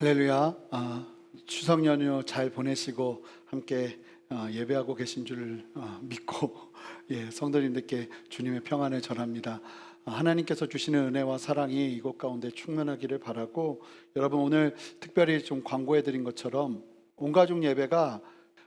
할렐루야. 추석 연휴 잘 보내시고 함께 예배하고 계신 줄 믿고 성도님들께 주님의 평안을 전합니다. 하나님께서 주시는 은혜와 사랑이 이곳 가운데 충만하기를 바라고, 여러분 오늘 특별히 좀 광고해 드린 것처럼 온가족 예배가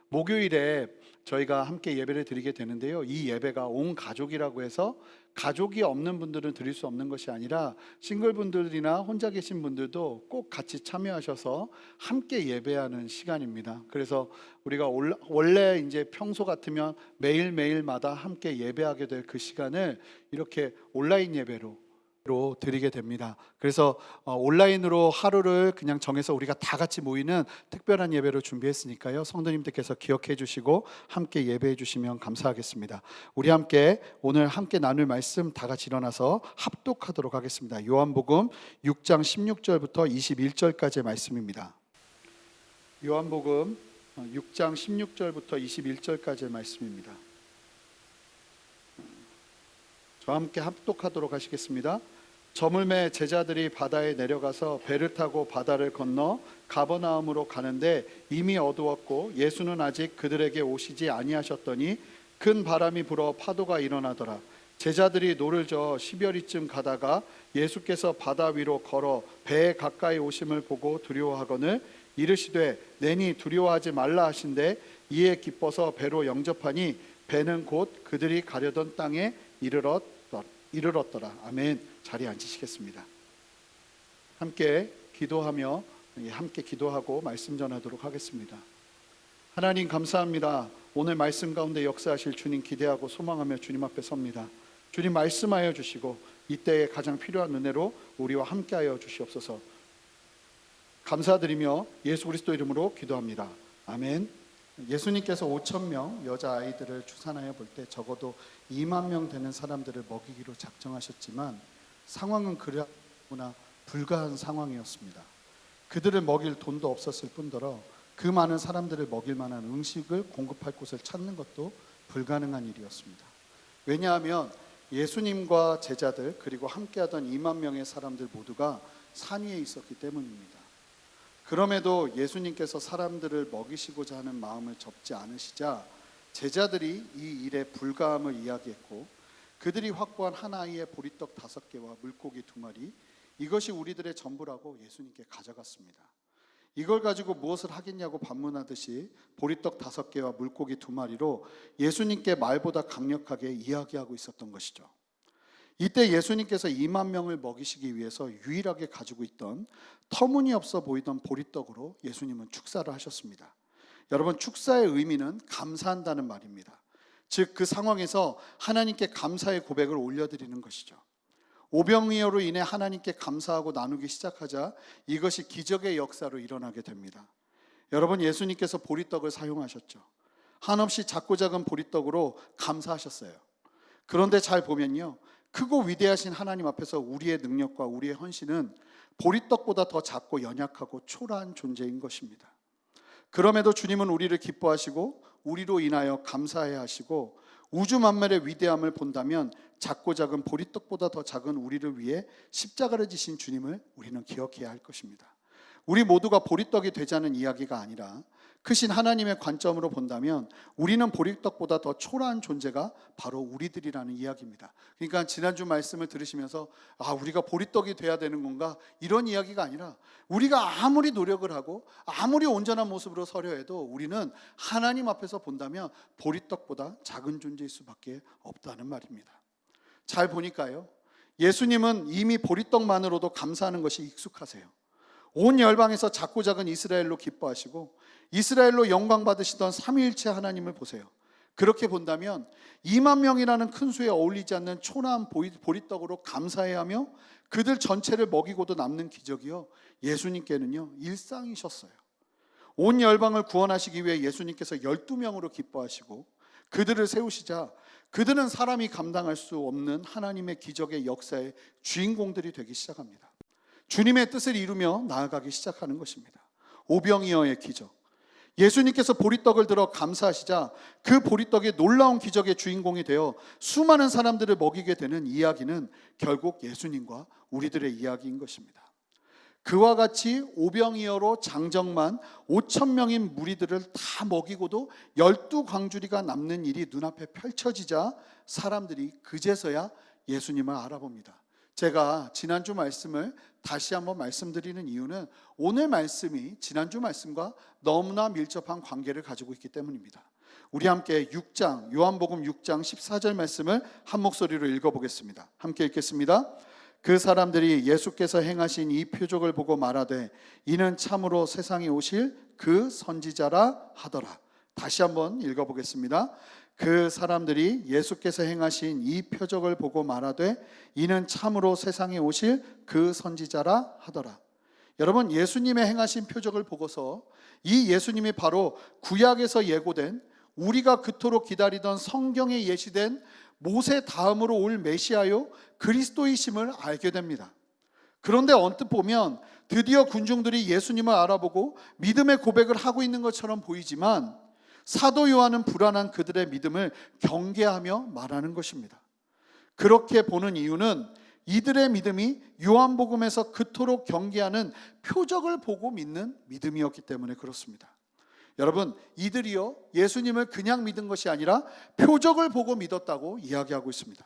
목요일에 저희가 함께 예배를 드리게 되는데요, 이 예배가 온 가족이라고 해서 가족이 없는 분들은 드릴 수 없는 것이 아니라 싱글분들이나 혼자 계신 분들도 꼭 같이 참여하셔서 함께 예배하는 시간입니다. 그래서 우리가 원래 이제 평소 같으면 매일매일마다 함께 예배하게 될 그 시간을 이렇게 온라인 예배로 드리게 됩니다. 그래서 온라인으로 하루를 그냥 정해서 우리가 다 같이 모이는 특별한 예배를 준비했으니까요, 성도님들께서 기억해 주시고 함께 예배해 주시면 감사하겠습니다. 우리 함께 오늘 함께 나눌 말씀 다 같이 일어나서 합독하도록 하겠습니다. 요한복음 6장 16절부터 21절까지의 말씀입니다. 요한복음 6장 16절부터 21절까지의 말씀입니다. 저와 함께 합독하도록 하시겠습니다. 저물매 제자들이 바다에 내려가서 배를 타고 바다를 건너 가버나움으로 가는데 이미 어두웠고 예수는 아직 그들에게 오시지 아니하셨더니 큰 바람이 불어 파도가 일어나더라. 제자들이 노를 저어 시별이쯤 가다가 예수께서 바다 위로 걸어 배에 가까이 오심을 보고 두려워하거늘 이르시되 내니 두려워하지 말라 하신대 이에 기뻐서 배로 영접하니 배는 곧 그들이 가려던 땅에 이르렀더라. 아멘. 자리에 앉으시겠습니다. 함께 기도하며 함께 기도하고 말씀 전하도록 하겠습니다. 하나님 감사합니다. 오늘 말씀 가운데 역사하실 주님 기대하고 소망하며 주님 앞에 섭니다. 주님 말씀하여 주시고 이때에 가장 필요한 은혜로 우리와 함께하여 주시옵소서. 감사드리며 예수 그리스도 이름으로 기도합니다. 아멘. 예수님께서 5,000명 여자아이들을 추산하여 볼 때 적어도 2만 명 되는 사람들을 먹이기로 작정하셨지만 상황은 그러나 불가한 상황이었습니다. 그들을 먹일 돈도 없었을 뿐더러 그 많은 사람들을 먹일 만한 음식을 공급할 곳을 찾는 것도 불가능한 일이었습니다. 왜냐하면 예수님과 제자들 그리고 함께하던 2만 명의 사람들 모두가 산 위에 있었기 때문입니다. 그럼에도 예수님께서 사람들을 먹이시고자 하는 마음을 접지 않으시자 제자들이 이 일의 불가함을 이야기했고, 그들이 확보한 한 아이의 보리떡 5개와 물고기 2마리, 이것이 우리들의 전부라고 예수님께 가져갔습니다. 이걸 가지고 무엇을 하겠냐고 반문하듯이 보리떡 5개와 물고기 2마리로 예수님께 말보다 강력하게 이야기하고 있었던 것이죠. 이때 예수님께서 2만 명을 먹이시기 위해서 유일하게 가지고 있던 터무니없어 보이던 보리떡으로 예수님은 축사를 하셨습니다. 여러분, 축사의 의미는 감사한다는 말입니다. 즉 그 상황에서 하나님께 감사의 고백을 올려드리는 것이죠. 오병이어로 인해 하나님께 감사하고 나누기 시작하자 이것이 기적의 역사로 일어나게 됩니다. 여러분, 예수님께서 보리떡을 사용하셨죠. 한없이 작고 작은 보리떡으로 감사하셨어요. 그런데 잘 보면요, 크고 위대하신 하나님 앞에서 우리의 능력과 우리의 헌신은 보리떡보다 더 작고 연약하고 초라한 존재인 것입니다. 그럼에도 주님은 우리를 기뻐하시고 우리로 인하여 감사해야 하시고, 우주 만물의 위대함을 본다면 작고 작은 보리떡보다 더 작은 우리를 위해 십자가를 지신 주님을 우리는 기억해야 할 것입니다. 우리 모두가 보리떡이 되자는 이야기가 아니라 크신 하나님의 관점으로 본다면 우리는 보리떡보다 더 초라한 존재가 바로 우리들이라는 이야기입니다. 그러니까 지난주 말씀을 들으시면서 우리가 보리떡이 돼야 되는 건가, 이런 이야기가 아니라 우리가 아무리 노력을 하고 아무리 온전한 모습으로 서려 해도 우리는 하나님 앞에서 본다면 보리떡보다 작은 존재일 수밖에 없다는 말입니다. 잘 보니까요, 예수님은 이미 보리떡만으로도 감사하는 것이 익숙하세요. 온 열방에서 작고 작은 이스라엘로 기뻐하시고 이스라엘로 영광 받으시던 삼위일체 하나님을 보세요. 그렇게 본다면 2만 명이라는 큰 수에 어울리지 않는 초라한 보리떡으로 감사해야 하며 그들 전체를 먹이고도 남는 기적이요, 예수님께는요 일상이셨어요. 온 열방을 구원하시기 위해 예수님께서 12명으로 기뻐하시고 그들을 세우시자 그들은 사람이 감당할 수 없는 하나님의 기적의 역사의 주인공들이 되기 시작합니다. 주님의 뜻을 이루며 나아가기 시작하는 것입니다. 오병이어의 기적, 예수님께서 보리떡을 들어 감사하시자 그 보리떡이 놀라운 기적의 주인공이 되어 수많은 사람들을 먹이게 되는 이야기는 결국 예수님과 우리들의 이야기인 것입니다. 그와 같이 오병이어로 장정만 5천 명인 무리들을 다 먹이고도 12광주리가 남는 일이 눈앞에 펼쳐지자 사람들이 그제서야 예수님을 알아봅니다. 제가 지난주 말씀을 다시 한번 말씀드리는 이유는 오늘 말씀이 지난주 말씀과 너무나 밀접한 관계를 가지고 있기 때문입니다. 우리 함께 요한복음 6장 14절 말씀을 한 목소리로 읽어보겠습니다. 함께 읽겠습니다. 그 사람들이 예수께서 행하신 이 표적을 보고 말하되 이는 참으로 세상에 오실 그 선지자라 하더라. 다시 한번 읽어보겠습니다. 그 사람들이 예수께서 행하신 이 표적을 보고 말하되 이는 참으로 세상에 오실 그 선지자라 하더라. 여러분, 예수님의 행하신 표적을 보고서 이 예수님이 바로 구약에서 예고된 우리가 그토록 기다리던 성경에 예시된 모세 다음으로 올 메시아요 그리스도이심을 알게 됩니다. 그런데 언뜻 보면 드디어 군중들이 예수님을 알아보고 믿음의 고백을 하고 있는 것처럼 보이지만 사도 요한은 불안한 그들의 믿음을 경계하며 말하는 것입니다. 그렇게 보는 이유는 이들의 믿음이 요한복음에서 그토록 경계하는 표적을 보고 믿는 믿음이었기 때문에 그렇습니다. 여러분, 이들이요 예수님을 그냥 믿은 것이 아니라 표적을 보고 믿었다고 이야기하고 있습니다.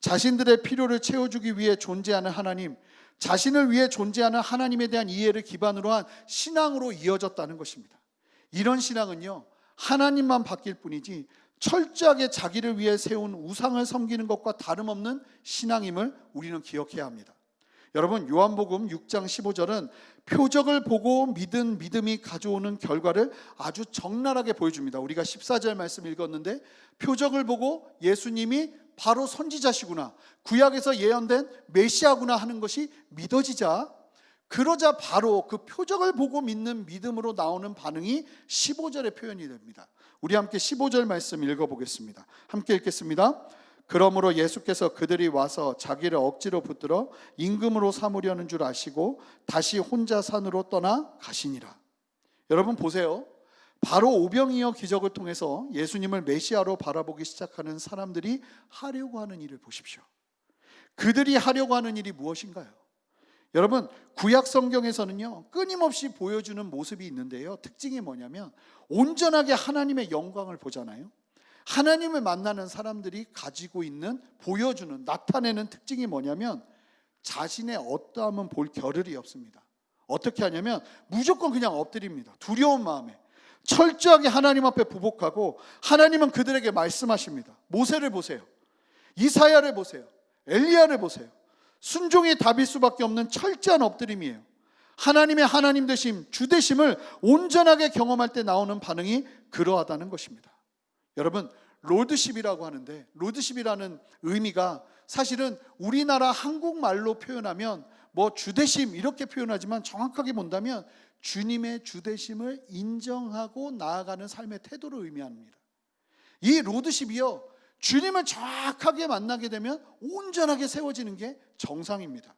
자신들의 필요를 채워주기 위해 존재하는 하나님, 자신을 위해 존재하는 하나님에 대한 이해를 기반으로 한 신앙으로 이어졌다는 것입니다. 이런 신앙은요 하나님만 바뀔 뿐이지 철저하게 자기를 위해 세운 우상을 섬기는 것과 다름없는 신앙임을 우리는 기억해야 합니다. 여러분, 요한복음 6장 15절은 표적을 보고 믿은 믿음이 가져오는 결과를 아주 적나라하게 보여줍니다. 우리가 14절 말씀 읽었는데 표적을 보고 예수님이 바로 선지자시구나, 구약에서 예언된 메시아구나 하는 것이 믿어지자, 그러자 바로 그 표적을 보고 믿는 믿음으로 나오는 반응이 15절에 표현이 됩니다. 우리 함께 15절 말씀 읽어보겠습니다. 함께 읽겠습니다. 그러므로 예수께서 그들이 와서 자기를 억지로 붙들어 임금으로 삼으려는 줄 아시고 다시 혼자 산으로 떠나 가시니라. 여러분 보세요. 바로 오병이어 기적을 통해서 예수님을 메시아로 바라보기 시작하는 사람들이 하려고 하는 일을 보십시오. 그들이 하려고 하는 일이 무엇인가요? 여러분, 구약 성경에서는요 끊임없이 보여주는 모습이 있는데요, 특징이 뭐냐면 온전하게 하나님의 영광을 보잖아요. 하나님을 만나는 사람들이 가지고 있는, 보여주는, 나타내는 특징이 뭐냐면 자신의 어떠함은 볼 겨를이 없습니다. 어떻게 하냐면 무조건 그냥 엎드립니다. 두려운 마음에 철저하게 하나님 앞에 부복하고 하나님은 그들에게 말씀하십니다. 모세를 보세요, 이사야를 보세요, 엘리야를 보세요. 순종의 답일 수밖에 없는 철저한 엎드림이에요. 하나님의 하나님 되심, 주 되심을 온전하게 경험할 때 나오는 반응이 그러하다는 것입니다. 여러분, 로드십이라고 하는데, 로드십이라는 의미가 사실은 우리나라 한국말로 표현하면 뭐 주되심 이렇게 표현하지만 정확하게 본다면 주님의 주되심을 인정하고 나아가는 삶의 태도를 의미합니다. 이 로드십이요 주님을 정확하게 만나게 되면 온전하게 세워지는 게 정상입니다.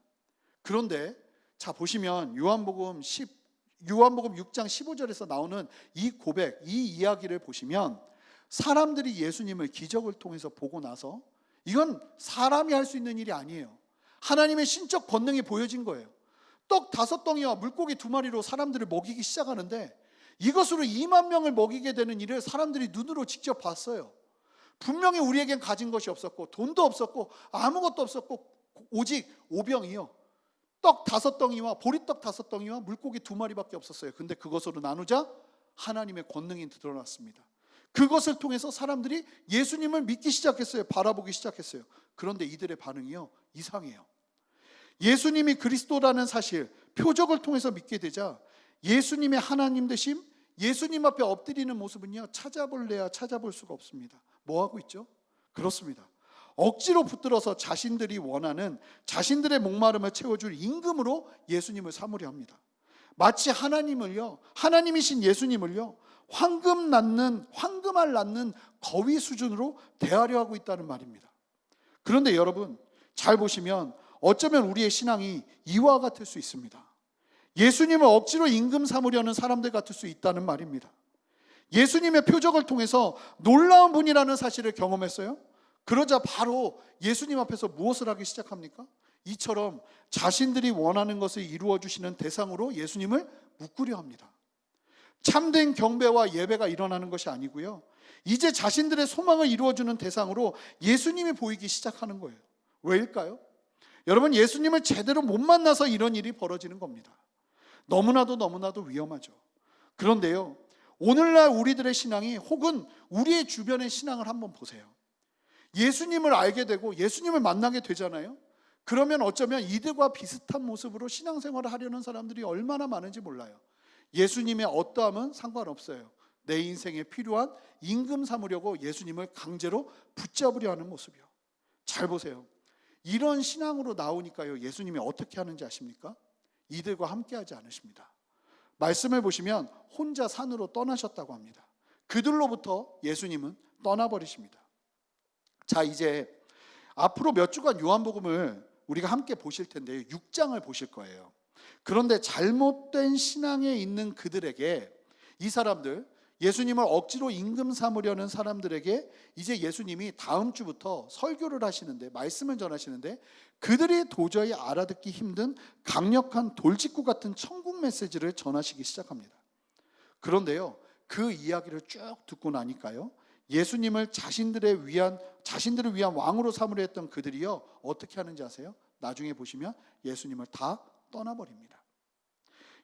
그런데 자 보시면 요한복음 6장 15절에서 나오는 이 고백, 이 이야기를 보시면 사람들이 예수님을 기적을 통해서 보고 나서 이건 사람이 할 수 있는 일이 아니에요. 하나님의 신적 권능이 보여진 거예요. 떡 5덩이와 물고기 2마리로 사람들을 먹이기 시작하는데 이것으로 2만 명을 먹이게 되는 일을 사람들이 눈으로 직접 봤어요. 분명히 우리에겐 가진 것이 없었고 돈도 없었고 아무것도 없었고 오직 오병이요 떡 5덩이와 보리떡 5덩이와 물고기 2마리밖에 없었어요. 근데 그것으로 나누자 하나님의 권능이 드러났습니다. 그것을 통해서 사람들이 예수님을 믿기 시작했어요. 바라보기 시작했어요. 그런데 이들의 반응이요 이상해요. 예수님이 그리스도라는 사실, 표적을 통해서 믿게 되자 예수님의 하나님 되심, 예수님 앞에 엎드리는 모습은요 찾아볼래야 찾아볼 수가 없습니다. 뭐 하고 있죠? 그렇습니다. 억지로 붙들어서 자신들이 원하는, 자신들의 목마름을 채워줄 임금으로 예수님을 삼으려 합니다. 마치 하나님을요, 하나님이신 예수님을요 황금알 낳는 거위 수준으로 대하려 하고 있다는 말입니다. 그런데 여러분 잘 보시면 어쩌면 우리의 신앙이 이와 같을 수 있습니다. 예수님을 억지로 임금 삼으려는 사람들 같을 수 있다는 말입니다. 예수님의 표적을 통해서 놀라운 분이라는 사실을 경험했어요. 그러자 바로 예수님 앞에서 무엇을 하기 시작합니까? 이처럼 자신들이 원하는 것을 이루어 주시는 대상으로 예수님을 묶으려 합니다. 참된 경배와 예배가 일어나는 것이 아니고요, 이제 자신들의 소망을 이루어주는 대상으로 예수님이 보이기 시작하는 거예요. 왜일까요? 여러분, 예수님을 제대로 못 만나서 이런 일이 벌어지는 겁니다. 너무나도 위험하죠. 그런데요, 오늘날 우리들의 신앙이, 혹은 우리의 주변의 신앙을 한번 보세요. 예수님을 알게 되고 예수님을 만나게 되잖아요. 그러면 어쩌면 이들과 비슷한 모습으로 신앙생활을 하려는 사람들이 얼마나 많은지 몰라요. 예수님의 어떠함은 상관없어요. 내 인생에 필요한 임금 삼으려고 예수님을 강제로 붙잡으려 하는 모습이요. 잘 보세요. 이런 신앙으로 나오니까요, 예수님이 어떻게 하는지 아십니까? 이들과 함께하지 않으십니다. 말씀을 보시면 혼자 산으로 떠나셨다고 합니다. 그들로부터 예수님은 떠나버리십니다. 자, 이제 앞으로 몇 주간 요한복음을 우리가 함께 보실 텐데요, 6장을 보실 거예요. 그런데 잘못된 신앙에 있는 그들에게, 이 사람들, 예수님을 억지로 임금 삼으려는 사람들에게 이제 예수님이 다음 주부터 설교를 하시는데, 말씀을 전하시는데, 그들이 도저히 알아듣기 힘든 강력한 돌직구 같은 천국 메시지를 전하시기 시작합니다. 그런데요, 그 이야기를 쭉 듣고 나니까요, 예수님을 자신들을 위한 왕으로 삼으려 했던 그들이요, 어떻게 하는지 아세요? 나중에 보시면 예수님을 다 떠나버립니다.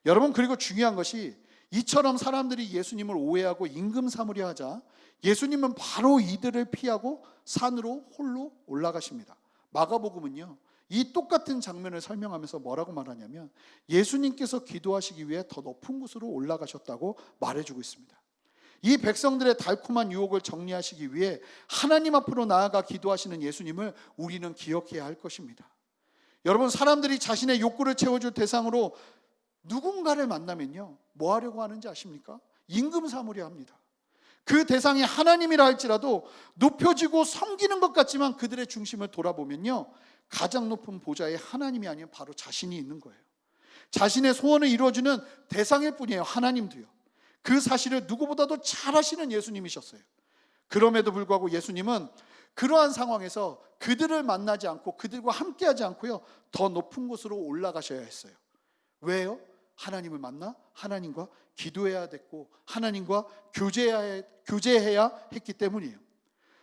여러분, 그리고 중요한 것이, 이처럼 사람들이 예수님을 오해하고 임금 삼으려 하자 예수님은 바로 이들을 피하고 산으로 홀로 올라가십니다. 마가복음은요, 이 똑같은 장면을 설명하면서 뭐라고 말하냐면, 예수님께서 기도하시기 위해 더 높은 곳으로 올라가셨다고 말해주고 있습니다. 이 백성들의 달콤한 유혹을 정리하시기 위해 하나님 앞으로 나아가 기도하시는 예수님을 우리는 기억해야 할 것입니다. 여러분, 사람들이 자신의 욕구를 채워줄 대상으로 누군가를 만나면요, 뭐 하려고 하는지 아십니까? 임금 삼으려 합니다. 그 대상이 하나님이라 할지라도 높여지고 섬기는 것 같지만 그들의 중심을 돌아보면요, 가장 높은 보좌에 하나님이 아니면 바로 자신이 있는 거예요. 자신의 소원을 이루어주는 대상일 뿐이에요. 하나님도요. 그 사실을 누구보다도 잘 아시는 예수님이셨어요. 그럼에도 불구하고 예수님은 그러한 상황에서 그들을 만나지 않고 그들과 함께하지 않고요, 더 높은 곳으로 올라가셔야 했어요. 왜요? 하나님을 만나 하나님과 기도해야 됐고 하나님과 교제해야 했기 때문이에요.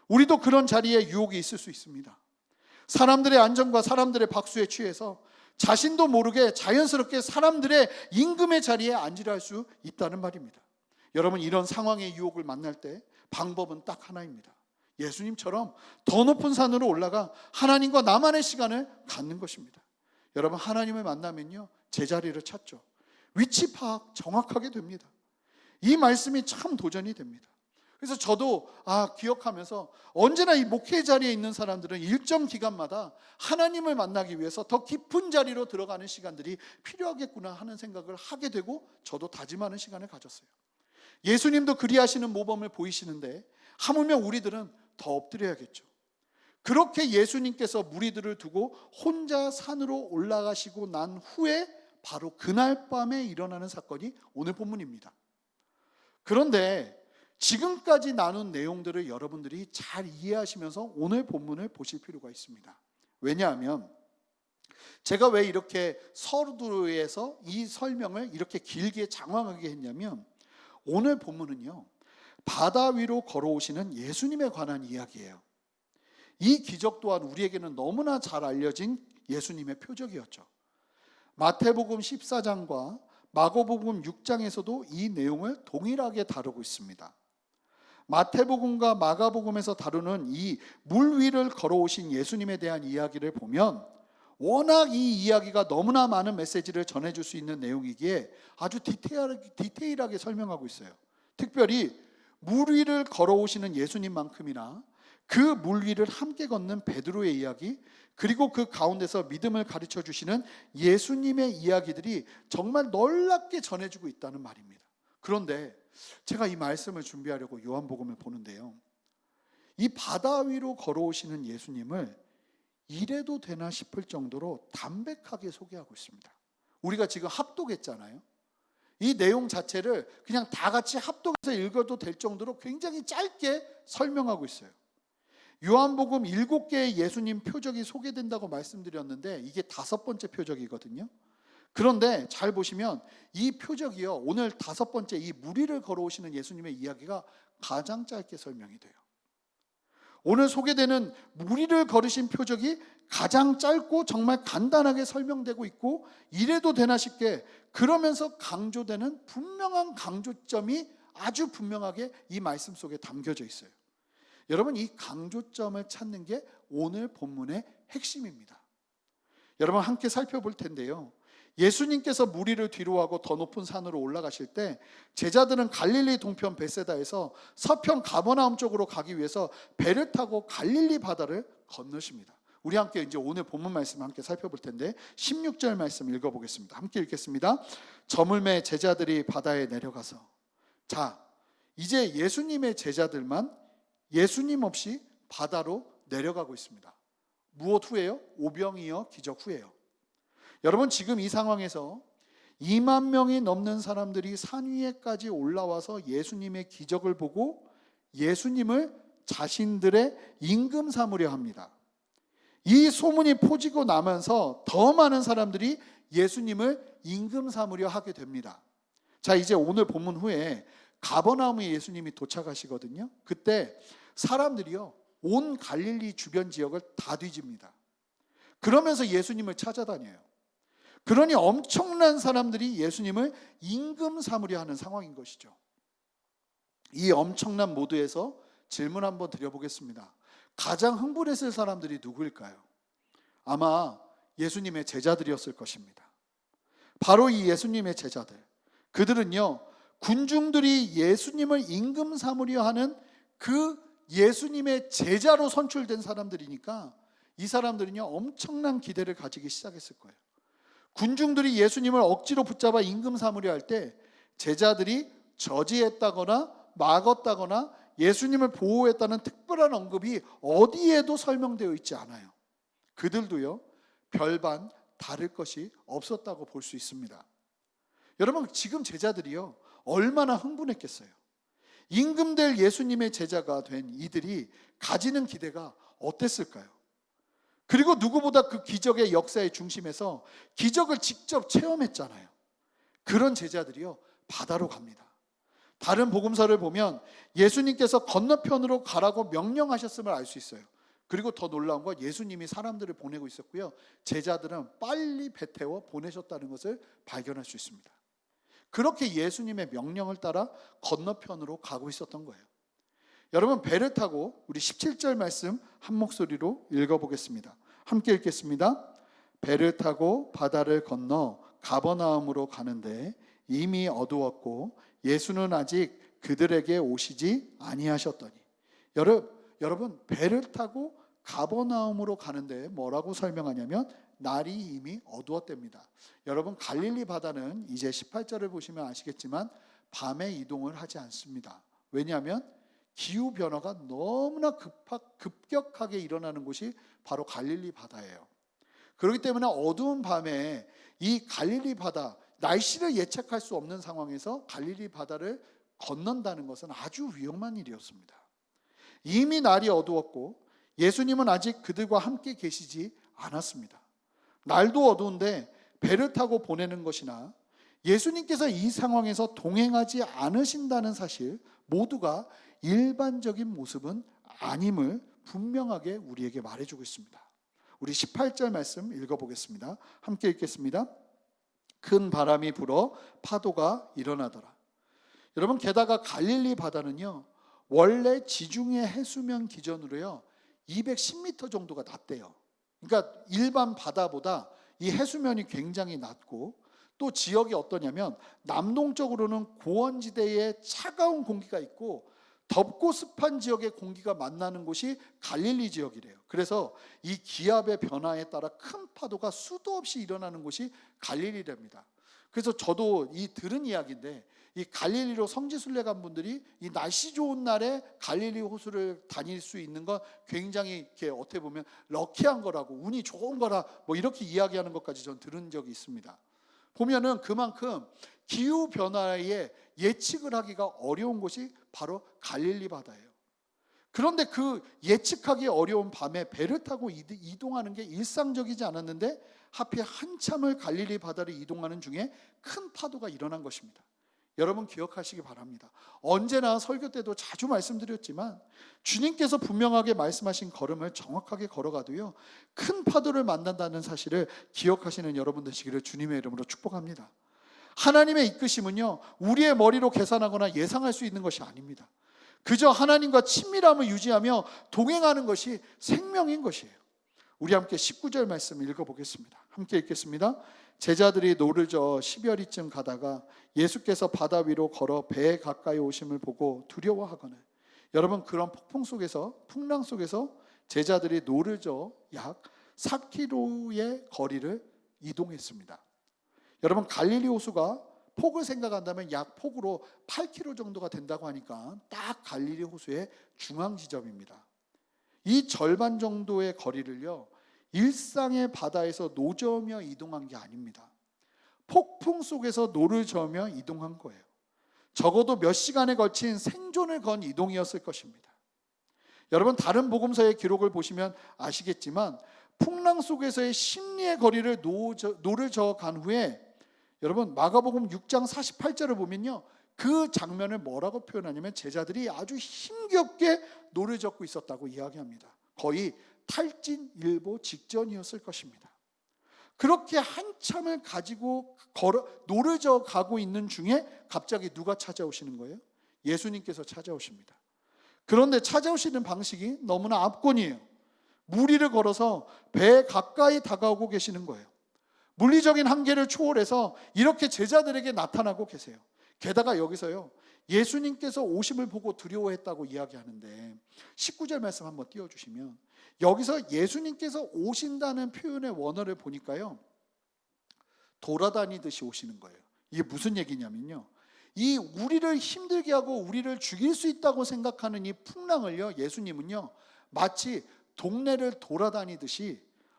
우리도 그런 자리에 유혹이 있을 수 있습니다. 사람들의 안정과 사람들의 박수에 취해서 자신도 모르게 자연스럽게 사람들의 임금의 자리에 앉으려 할 수 있다는 말입니다. 여러분, 이런 상황의 유혹을 만날 때 방법은 딱 하나입니다. 예수님처럼 더 높은 산으로 올라가 하나님과 나만의 시간을 갖는 것입니다. 여러분, 하나님을 만나면요, 제자리를 찾죠. 위치 파악 정확하게 됩니다. 이 말씀이 참 도전이 됩니다. 그래서 저도 기억하면서 언제나 이 목회 자리에 있는 사람들은 일정 기간마다 하나님을 만나기 위해서 더 깊은 자리로 들어가는 시간들이 필요하겠구나 하는 생각을 하게 되고, 저도 다짐하는 시간을 가졌어요. 예수님도 그리하시는 모범을 보이시는데 하물며 우리들은 더 엎드려야겠죠. 그렇게 예수님께서 무리들을 두고 혼자 산으로 올라가시고 난 후에 바로 그날 밤에 일어나는 사건이 오늘 본문입니다. 그런데 지금까지 나눈 내용들을 여러분들이 잘 이해하시면서 오늘 본문을 보실 필요가 있습니다. 왜냐하면 제가 왜 이렇게 서두에서 이 설명을 이렇게 길게 장황하게 했냐면, 오늘 본문은요, 바다 위로 걸어오시는 예수님에 관한 이야기예요. 이 기적 또한 우리에게는 너무나 잘 알려진 예수님의 표적이었죠. 마태복음 14장과 마가복음 6장에서도 이 내용을 동일하게 다루고 있습니다. 마태복음과 마가복음에서 다루는 이 물 위를 걸어오신 예수님에 대한 이야기를 보면 워낙 이 이야기가 너무나 많은 메시지를 전해줄 수 있는 내용이기에 아주 디테일하게 설명하고 있어요. 특별히 물 위를 걸어오시는 예수님만큼이나 그 물 위를 함께 걷는 베드로의 이야기, 그리고 그 가운데서 믿음을 가르쳐 주시는 예수님의 이야기들이 정말 놀랍게 전해주고 있다는 말입니다. 그런데 제가 이 말씀을 준비하려고 요한복음을 보는데요, 이 바다 위로 걸어오시는 예수님을 이래도 되나 싶을 정도로 담백하게 소개하고 있습니다. 우리가 지금 합독했잖아요. 이 내용 자체를 그냥 다 같이 합독해서 읽어도 될 정도로 굉장히 짧게 설명하고 있어요. 요한복음 7개의 예수님 표적이 소개된다고 말씀드렸는데 이게 5번째 표적이거든요. 그런데 잘 보시면 이 표적이요, 오늘 5번째 이 무리를 걸어오시는 예수님의 이야기가 가장 짧게 설명이 돼요. 오늘 소개되는 무리를 걸으신 표적이 가장 짧고 정말 간단하게 설명되고 있고, 이래도 되나 싶게, 그러면서 강조되는 분명한 강조점이 아주 분명하게 이 말씀 속에 담겨져 있어요. 여러분, 이 강조점을 찾는 게 오늘 본문의 핵심입니다. 여러분, 함께 살펴볼 텐데요, 예수님께서 무리를 뒤로하고 더 높은 산으로 올라가실 때 제자들은 갈릴리 동편 베세다에서 서편 가버나움 쪽으로 가기 위해서 배를 타고 갈릴리 바다를 건너십니다. 우리 함께 이제 오늘 본문 말씀 함께 살펴볼 텐데 16절 말씀 읽어보겠습니다. 함께 읽겠습니다. 저물매 제자들이 바다에 내려가서, 자, 이제 예수님의 제자들만 예수님 없이 바다로 내려가고 있습니다. 무엇 후에요? 오병이어 기적 후에요. 여러분, 지금 이 상황에서 2만 명이 넘는 사람들이 산 위에까지 올라와서 예수님의 기적을 보고 예수님을 자신들의 임금 삼으려 합니다. 이 소문이 퍼지고 나면서 더 많은 사람들이 예수님을 임금 삼으려 하게 됩니다. 자, 이제 오늘 본문 후에 가버나움에 예수님이 도착하시거든요. 그때 사람들이요, 온 갈릴리 주변 지역을 다 뒤집니다. 그러면서 예수님을 찾아다녀요. 그러니 엄청난 사람들이 예수님을 임금 삼으려 하는 상황인 것이죠. 이 엄청난 모드에서 질문 한번 드려보겠습니다. 가장 흥분했을 사람들이 누구일까요? 아마 예수님의 제자들이었을 것입니다. 바로 이 예수님의 제자들, 그들은요, 군중들이 예수님을 임금 삼으려 하는 그 예수님의 제자로 선출된 사람들이니까 이 사람들은요, 엄청난 기대를 가지기 시작했을 거예요. 군중들이 예수님을 억지로 붙잡아 임금 삼으려 할 때 제자들이 저지했다거나 막았다거나 예수님을 보호했다는 특별한 언급이 어디에도 설명되어 있지 않아요. 그들도요, 별반 다를 것이 없었다고 볼 수 있습니다. 여러분, 지금 제자들이요, 얼마나 흥분했겠어요. 임금될 예수님의 제자가 된 이들이 가지는 기대가 어땠을까요? 그리고 누구보다 그 기적의 역사의 중심에서 기적을 직접 체험했잖아요. 그런 제자들이요, 바다로 갑니다. 다른 복음서를 보면 예수님께서 건너편으로 가라고 명령하셨음을 알 수 있어요. 그리고 더 놀라운 건 예수님이 사람들을 보내고 있었고요, 제자들은 빨리 배 태워 보내셨다는 것을 발견할 수 있습니다. 그렇게 예수님의 명령을 따라 건너편으로 가고 있었던 거예요. 여러분, 배를 타고 우리 17절 말씀 한 목소리로 읽어보겠습니다. 함께 읽겠습니다. 배를 타고 바다를 건너 가버나움으로 가는데 이미 어두웠고 예수는 아직 그들에게 오시지 아니하셨더니. 여러분, 배를 타고 가버나움으로 가는데 뭐라고 설명하냐면 날이 이미 어두웠답니다. 여러분, 갈릴리 바다는 이제 18절을 보시면 아시겠지만 밤에 이동을 하지 않습니다. 왜냐하면 기후 변화가 너무나 급격하게 일어나는 곳이 바로 갈릴리 바다예요. 그렇기 때문에 어두운 밤에 이 갈릴리 바다, 날씨를 예측할 수 없는 상황에서 갈릴리 바다를 건넌다는 것은 아주 위험한 일이었습니다. 이미 날이 어두웠고 예수님은 아직 그들과 함께 계시지 않았습니다. 날도 어두운데 배를 타고 보내는 것이나 예수님께서 이 상황에서 동행하지 않으신다는 사실, 모두가 일반적인 모습은 아님을 분명하게 우리에게 말해주고 있습니다. 우리 18절 말씀 읽어보겠습니다. 함께 읽겠습니다. 큰 바람이 불어 파도가 일어나더라. 여러분, 게다가 갈릴리 바다는요, 원래 지중해 해수면 기준으로요 210m 정도가 낮대요. 그러니까 일반 바다보다 이 해수면이 굉장히 낮고, 또 지역이 어떠냐면 남동쪽으로는 고원지대에 차가운 공기가 있고 덥고 습한 지역의 공기가 만나는 곳이 갈릴리 지역이래요. 그래서 이 기압의 변화에 따라 큰 파도가 수도 없이 일어나는 곳이 갈릴리랍니다. 그래서 저도 이 들은 이야기인데, 이 갈릴리로 성지순례 간 분들이 이 날씨 좋은 날에 갈릴리 호수를 다닐 수 있는 건 굉장히 이렇게 어떻게 보면 럭키한 거라고, 운이 좋은 거라 뭐 이렇게 이야기하는 것까지 전 들은 적이 있습니다. 보면은 그만큼 기후 변화에 예측을 하기가 어려운 곳이 바로 갈릴리 바다예요. 그런데 그 예측하기 어려운 밤에 배를 타고 이동하는 게 일상적이지 않았는데 하필 한참을 갈릴리 바다를 이동하는 중에 큰 파도가 일어난 것입니다. 여러분 기억하시기 바랍니다. 언제나 설교 때도 자주 말씀드렸지만 주님께서 분명하게 말씀하신 걸음을 정확하게 걸어가도요, 큰 파도를 만난다는 사실을 기억하시는 여러분 되시기를 주님의 이름으로 축복합니다. 하나님의 이끄심은요, 우리의 머리로 계산하거나 예상할 수 있는 것이 아닙니다. 그저 하나님과 친밀함을 유지하며 동행하는 것이 생명인 것이에요. 우리 함께 19절 말씀 읽어보겠습니다. 함께 읽겠습니다. 제자들이 노를 저어 10여리쯤 가다가 예수께서 바다 위로 걸어 배에 가까이 오심을 보고 두려워하거늘. 여러분, 그런 폭풍 속에서, 풍랑 속에서 제자들이 노를 저어 약 4km의 거리를 이동했습니다. 여러분, 갈릴리 호수가 폭을 생각한다면 약 폭으로 8km 정도가 된다고 하니까 딱 갈릴리 호수의 중앙 지점입니다. 이 절반 정도의 거리를요, 일상의 바다에서 노저으며 이동한 게 아닙니다. 폭풍 속에서 노를 저으며 이동한 거예요. 적어도 몇 시간에 걸친 생존을 건 이동이었을 것입니다. 여러분, 다른 복음서의 기록을 보시면 아시겠지만 풍랑 속에서의 심리의 거리를 노를 저어 간 후에 여러분, 마가복음 6장 48절을 보면요, 그 장면을 뭐라고 표현하냐면 제자들이 아주 힘겹게 노를 젓고 있었다고 이야기합니다. 거의 탈진일보 직전이었을 것입니다. 그렇게 한참을 가지고 노를 저어 가고 있는 중에 갑자기 누가 찾아오시는 거예요? 예수님께서 찾아오십니다. 그런데 찾아오시는 방식이 너무나 압권이에요. 무리를 걸어서 배에 가까이 다가오고 계시는 거예요. 물리적인 한계를 초월해서 이렇게 제자들에게 나타나고 계세요. 게다가 여기서요, 예수님께서 오심을 보고 두려워했다고 이야기하는데 19절 말씀 한번 띄워주시면, 여기서 예수님께서 오신다는 표현의 원어를 보니까요, 돌아다니듯이 오시는 거예요. 이게 무슨 얘기냐면요, 이 우리를 힘들게 하고 우리를 죽일 수 있다고 생각하는 이 풍랑을요, 예수님은요 마치 동네를 돌아다니듯이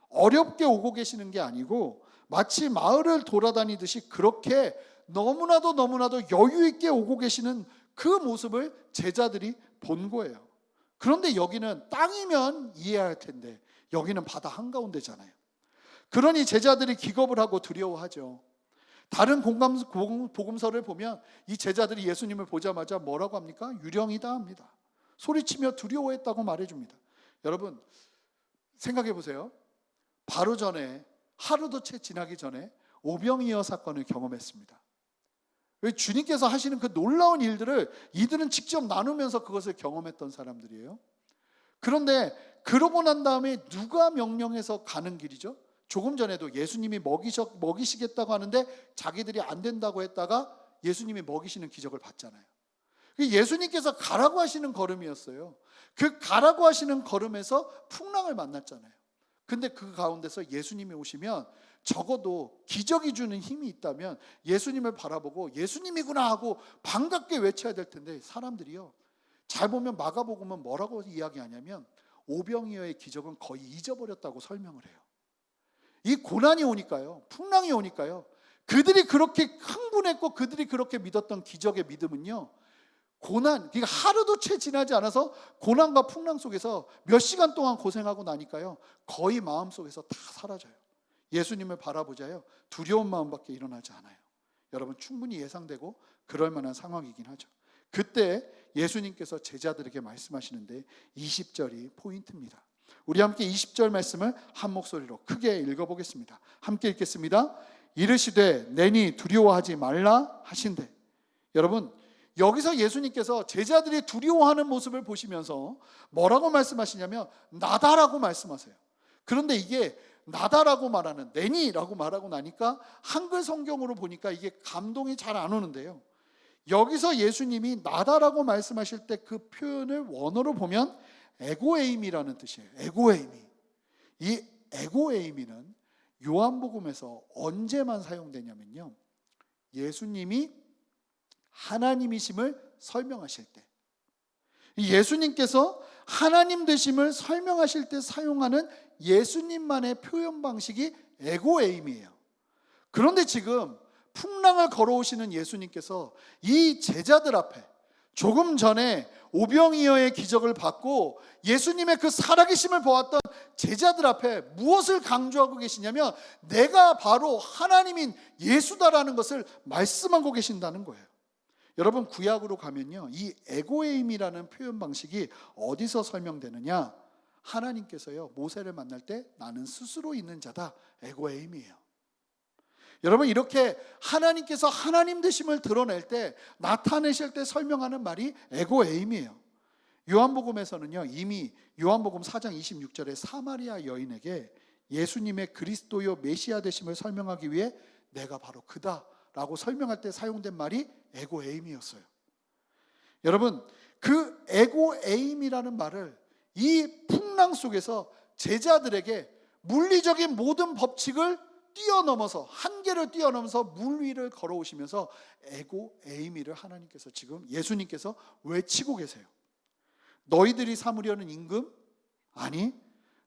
어렵게 오고 계시는 게 아니고 마치 마을을 돌아다니듯이 그렇게 너무나도 여유 있게 오고 계시는 그 모습을 제자들이 본 거예요. 그런데 여기는 땅이면 이해할 텐데 여기는 바다 한가운데잖아요. 그러니 제자들이 기겁을 하고 두려워하죠. 다른 복음서를 보면 이 제자들이 예수님을 보자마자 뭐라고 합니까? 유령이다 합니다. 소리치며 두려워했다고 말해줍니다. 여러분 생각해 보세요. 바로 전에, 하루도 채 지나기 전에 오병이어 사건을 경험했습니다. 왜? 주님께서 하시는 그 놀라운 일들을 이들은 직접 나누면서 그것을 경험했던 사람들이에요. 그런데 그러고 난 다음에 누가 명령해서 가는 길이죠? 조금 전에도 예수님이 먹이시겠다고 하는데 자기들이 안 된다고 했다가 예수님이 먹이시는 기적을 봤잖아요. 예수님께서 가라고 하시는 걸음이었어요. 그 가라고 하시는 걸음에서 풍랑을 만났잖아요. 근데 그 가운데서 예수님이 오시면 적어도 기적이 주는 힘이 있다면 예수님을 바라보고 예수님이구나 하고 반갑게 외쳐야 될 텐데, 사람들이요, 잘 보면 마가복음은 뭐라고 이야기하냐면 오병이어의 기적은 거의 잊어버렸다고 설명을 해요. 이 고난이 오니까요, 풍랑이 오니까요, 그들이 그렇게 흥분했고 그들이 그렇게 믿었던 기적의 믿음은요, 그러니까 하루도 채 지나지 않아서 고난과 풍랑 속에서 몇 시간 동안 고생하고 나니까요, 거의 마음속에서 다 사라져요. 예수님을 바라보자요, 두려운 마음밖에 일어나지 않아요. 여러분 충분히 예상되고 그럴 만한 상황이긴 하죠. 그때 예수님께서 제자들에게 말씀하시는데 20절이 포인트입니다. 우리 함께 20절 말씀을 한 목소리로 크게 읽어보겠습니다. 함께 읽겠습니다. 이르시되 내니 두려워하지 말라 하신대. 여러분 여기서 예수님께서 제자들이 두려워하는 모습을 보시면서 뭐라고 말씀하시냐면 나다라고 말씀하세요. 그런데 이게 나다라고 말하는, 내니라고 말하고 나니까 한글 성경으로 보니까 이게 감동이 잘 안 오는데요, 여기서 예수님이 나다라고 말씀하실 때 그 표현을 원어로 보면 에고에임이라는 뜻이에요. 에고에임이. 이 에고에임이는 요한복음에서 언제만 사용되냐면요, 예수님이 하나님이심을 설명하실 때, 예수님께서 하나님 되심을 설명하실 때 사용하는 예수님만의 표현 방식이 에고에임이에요. 그런데 지금 풍랑을 걸어오시는 예수님께서 이 제자들 앞에 조금 전에 오병이어의 기적을 받고 예수님의 그 살아계심을 보았던 제자들 앞에 무엇을 강조하고 계시냐면 내가 바로 하나님인 예수다라는 것을 말씀하고 계신다는 거예요. 여러분, 구약으로 가면요, 이 에고에임이라는 표현 방식이 어디서 설명되느냐? 하나님께서요, 모세를 만날 때 나는 스스로 있는 자다, 에고에임이에요. 여러분, 이렇게 하나님께서 하나님 되심을 드러낼 때, 나타내실 때 설명하는 말이 에고에임이에요. 요한복음에서는요, 이미 요한복음 4장 26절에 사마리아 여인에게 예수님의 그리스도요 메시아 되심을 설명하기 위해 내가 바로 그다 라고 설명할 때 사용된 말이 에고에임이었어요. 여러분, 그 에고에임이라는 말을 이 풍랑 속에서 제자들에게 물리적인 모든 법칙을 뛰어넘어서, 한계를 뛰어넘어서 물 위를 걸어오시면서 에고에이미를 하나님께서 지금 예수님께서 외치고 계세요. 너희들이 삼으려는 임금? 아니,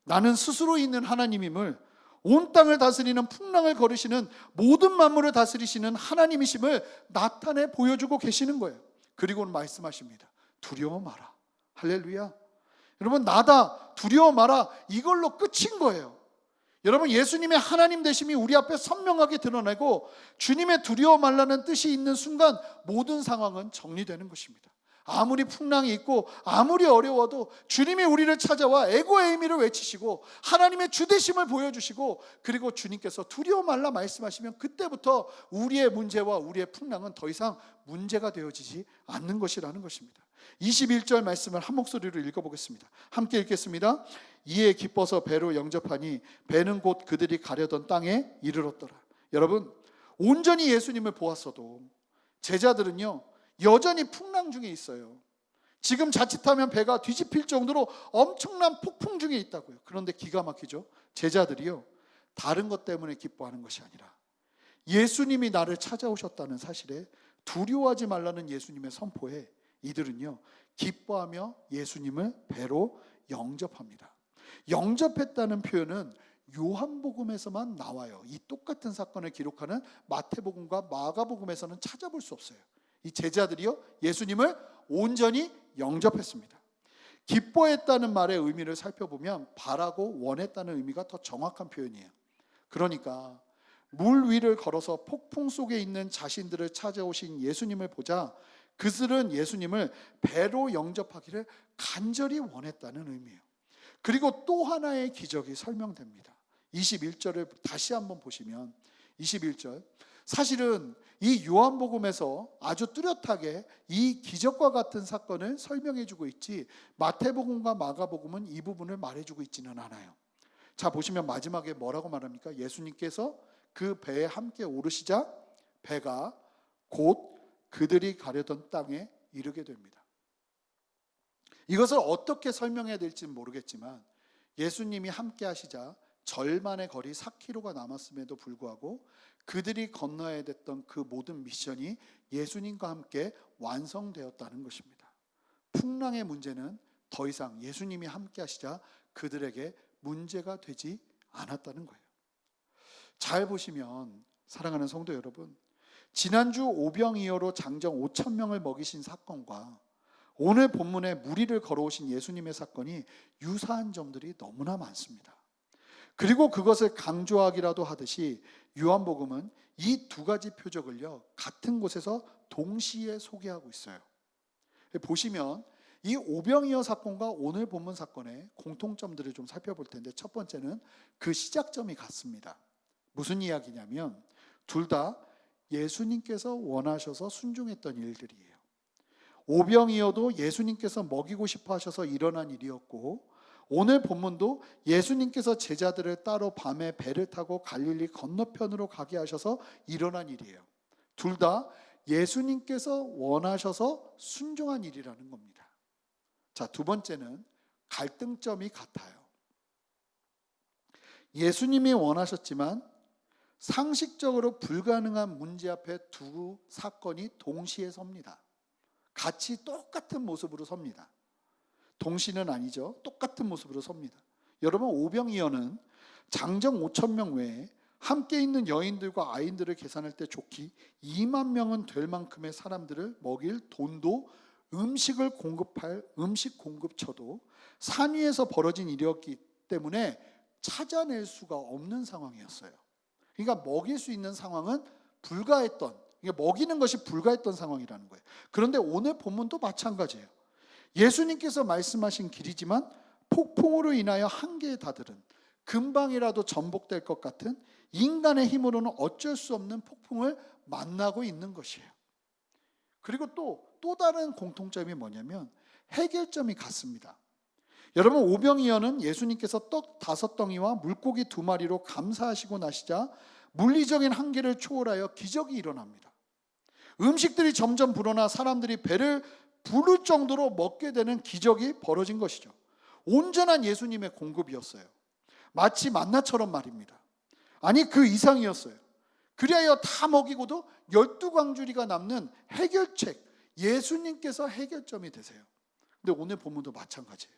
나는 스스로 있는 하나님임을, 온 땅을 다스리는 풍랑을 거르시는 모든 만물을 다스리시는 하나님이심을 나타내 보여주고 계시는 거예요. 그리고는 말씀하십니다. 두려워 마라. 할렐루야. 여러분, 나다, 두려워 마라, 이걸로 끝인 거예요. 여러분, 예수님의 하나님 되심이 우리 앞에 선명하게 드러나고 주님의 두려워 말라는 뜻이 있는 순간 모든 상황은 정리되는 것입니다. 아무리 풍랑이 있고 아무리 어려워도 주님이 우리를 찾아와 에고에이미를 외치시고 하나님의 주되심을 보여주시고, 그리고 주님께서 두려워 말라 말씀하시면 그때부터 우리의 문제와 우리의 풍랑은 더 이상 문제가 되어지지 않는 것이라는 것입니다. 21절 말씀을 한 목소리로 읽어보겠습니다. 함께 읽겠습니다. 이에 기뻐서 배로 영접하니 배는 곧 그들이 가려던 땅에 이르렀더라. 여러분, 온전히 예수님을 보았어도 제자들은요 여전히 풍랑 중에 있어요. 지금 자칫하면 배가 뒤집힐 정도로 엄청난 폭풍 중에 있다고요. 그런데 기가 막히죠. 제자들이요, 다른 것 때문에 기뻐하는 것이 아니라 예수님이 나를 찾아오셨다는 사실에 두려워하지 말라는 예수님의 선포에 이들은요 기뻐하며 예수님을 배로 영접합니다. 영접했다는 표현은 요한복음에서만 나와요. 이 똑같은 사건을 기록하는 마태복음과 마가복음에서는 찾아볼 수 없어요. 이 제자들이요 예수님을 온전히 영접했습니다. 기뻐했다는 말의 의미를 살펴보면 바라고 원했다는 의미가 더 정확한 표현이에요. 그러니까 물 위를 걸어서 폭풍 속에 있는 자신들을 찾아오신 예수님을 보자 그들은 예수님을 배로 영접하기를 간절히 원했다는 의미예요. 그리고 또 하나의 기적이 설명됩니다. 21절을 다시 한번 보시면 21절, 사실은 이 요한복음에서 아주 뚜렷하게 이 기적과 같은 사건을 설명해 주고 있지 마태복음과 마가복음은 이 부분을 말해주고 있지는 않아요. 자, 보시면 마지막에 뭐라고 말합니까? 예수님께서 그 배에 함께 오르시자 배가 곧 그들이 가려던 땅에 이르게 됩니다. 이것을 어떻게 설명해야 될지는 모르겠지만 예수님이 함께 하시자 절반의 거리 4km가 남았음에도 불구하고 그들이 건너야 됐던 그 모든 미션이 예수님과 함께 완성되었다는 것입니다. 풍랑의 문제는 더 이상 예수님이 함께 하시자 그들에게 문제가 되지 않았다는 거예요. 잘 보시면 사랑하는 성도 여러분, 지난주 오병이어로 장정 5,000명을 먹이신 사건과 오늘 본문에 무리를 걸어오신 예수님의 사건이 유사한 점들이 너무나 많습니다. 그리고 그것을 강조하기라도 하듯이 요한복음은 이 두 가지 표적을요 같은 곳에서 동시에 소개하고 있어요. 보시면 이 오병이어 사건과 오늘 본문 사건의 공통점들을 좀 살펴볼 텐데, 첫 번째는 그 시작점이 같습니다. 무슨 이야기냐면 둘 다 예수님께서 원하셔서 순종했던 일들이에요. 오병이어도 예수님께서 먹이고 싶어 하셔서 일어난 일이었고, 오늘 본문도 예수님께서 제자들을 따로 밤에 배를 타고 갈릴리 건너편으로 가게 하셔서 일어난 일이에요. 둘 다 예수님께서 원하셔서 순종한 일이라는 겁니다. 자, 두 번째는 갈등점이 같아요. 예수님이 원하셨지만 상식적으로 불가능한 문제 앞에 두 사건이 동시에 섭니다. 같이 똑같은 모습으로 섭니다. 동시는 아니죠. 똑같은 모습으로 섭니다. 여러분, 오병이어는 장정 5,000명 외에 함께 있는 여인들과 아이들을 계산할 때 좋게 2만 명은 될 만큼의 사람들을 먹일 돈도 음식을 공급할 음식 공급처도 산 위에서 벌어진 일이었기 때문에 찾아낼 수가 없는 상황이었어요. 그러니까 먹일 수 있는 상황은 불가했던, 그러니까 먹이는 것이 불가했던 상황이라는 거예요. 그런데 오늘 본문도 마찬가지예요. 예수님께서 말씀하신 길이지만 폭풍으로 인하여 한계에 다다른, 금방이라도 전복될 것 같은 인간의 힘으로는 어쩔 수 없는 폭풍을 만나고 있는 것이에요. 그리고 또 다른 공통점이 뭐냐면 해결점이 같습니다. 여러분, 오병이어는 예수님께서 떡 5덩이와 물고기 2마리로 감사하시고 나시자 물리적인 한계를 초월하여 기적이 일어납니다. 음식들이 점점 불어나 사람들이 배를 부를 정도로 먹게 되는 기적이 벌어진 것이죠. 온전한 예수님의 공급이었어요. 마치 만나처럼 말입니다. 아니, 그 이상이었어요. 그리하여 다 먹이고도 12광주리가 남는 해결책, 예수님께서 해결점이 되세요. 근데 오늘 본문도 마찬가지예요.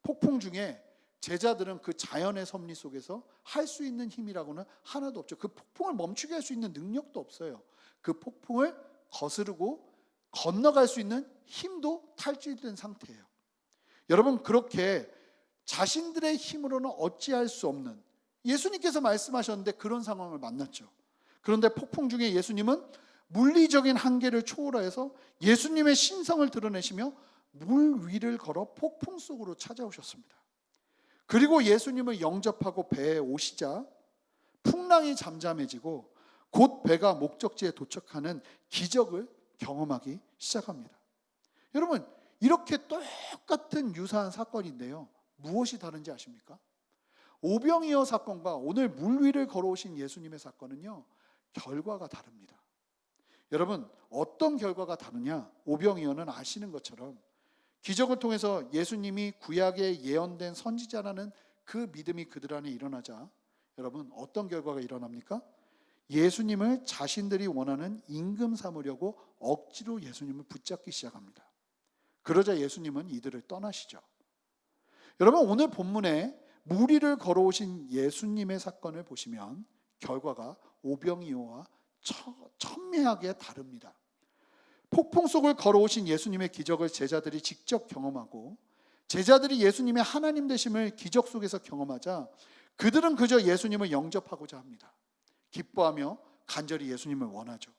폭풍 중에 제자들은 그 자연의 섭리 속에서 할 수 있는 힘이라고는 하나도 없죠. 그 폭풍을 멈추게 할 수 있는 능력도 없어요. 그 폭풍을 거스르고 건너갈 수 있는 힘도 탈취된 상태예요. 여러분, 그렇게 자신들의 힘으로는 어찌할 수 없는, 예수님께서 말씀하셨는데 그런 상황을 만났죠. 그런데 폭풍 중에 예수님은 물리적인 한계를 초월해서 예수님의 신성을 드러내시며 물 위를 걸어 폭풍 속으로 찾아오셨습니다. 그리고 예수님을 영접하고 배에 오시자 풍랑이 잠잠해지고 곧 배가 목적지에 도착하는 기적을 경험하기 시작합니다. 여러분, 이렇게 똑같은 유사한 사건인데요, 무엇이 다른지 아십니까? 오병이어 사건과 오늘 물 위를 걸어오신 예수님의 사건은요, 결과가 다릅니다. 여러분, 어떤 결과가 다르냐? 오병이어는 아시는 것처럼 기적을 통해서 예수님이 구약에 예언된 선지자라는 그 믿음이 그들 안에 일어나자 여러분, 어떤 결과가 일어납니까? 예수님을 자신들이 원하는 임금 삼으려고 억지로 예수님을 붙잡기 시작합니다. 그러자 예수님은 이들을 떠나시죠. 여러분, 오늘 본문에 물 위를 걸어오신 예수님의 사건을 보시면 결과가 오병이어와 첨예하게 다릅니다. 폭풍 속을 걸어오신 예수님의 기적을 제자들이 직접 경험하고 제자들이 예수님의 하나님 되심을 기적 속에서 경험하자 그들은 그저 예수님을 영접하고자 합니다. 기뻐하며 간절히 예수님을 원하죠.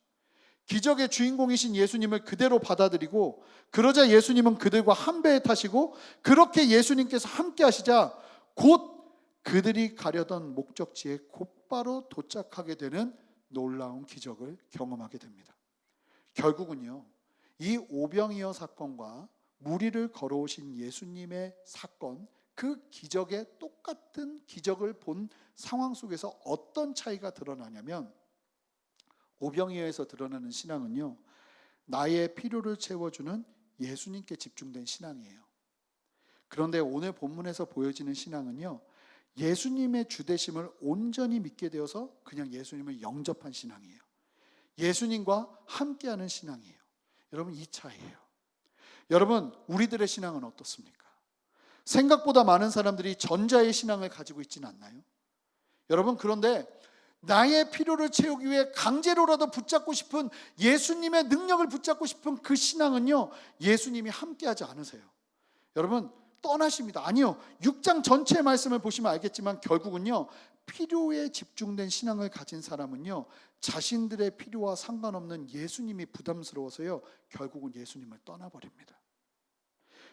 기적의 주인공이신 예수님을 그대로 받아들이고 그러자 예수님은 그들과 한 배에 타시고 그렇게 예수님께서 함께 하시자 곧 그들이 가려던 목적지에 곧바로 도착하게 되는 놀라운 기적을 경험하게 됩니다. 결국은요, 이 오병이어 사건과 물 위를 걸어오신 예수님의 사건, 그 기적의 똑같은 기적을 본 상황 속에서 어떤 차이가 드러나냐면 오병이어에서 드러나는 신앙은요, 나의 필요를 채워주는 예수님께 집중된 신앙이에요. 그런데 오늘 본문에서 보여지는 신앙은요, 예수님의 주되심을 온전히 믿게 되어서 그냥 예수님을 영접한 신앙이에요. 예수님과 함께하는 신앙이에요. 여러분, 이 차이예요. 여러분, 우리들의 신앙은 어떻습니까? 생각보다 많은 사람들이 전자의 신앙을 가지고 있지는 않나요? 여러분, 그런데 나의 필요를 채우기 위해 강제로라도 붙잡고 싶은 예수님의 능력을 붙잡고 싶은 그 신앙은요, 예수님이 함께하지 않으세요. 여러분, 떠나십니다. 아니요, 6장 전체의 말씀을 보시면 알겠지만 결국은요, 필요에 집중된 신앙을 가진 사람은요, 자신들의 필요와 상관없는 예수님이 부담스러워서요, 결국은 예수님을 떠나버립니다.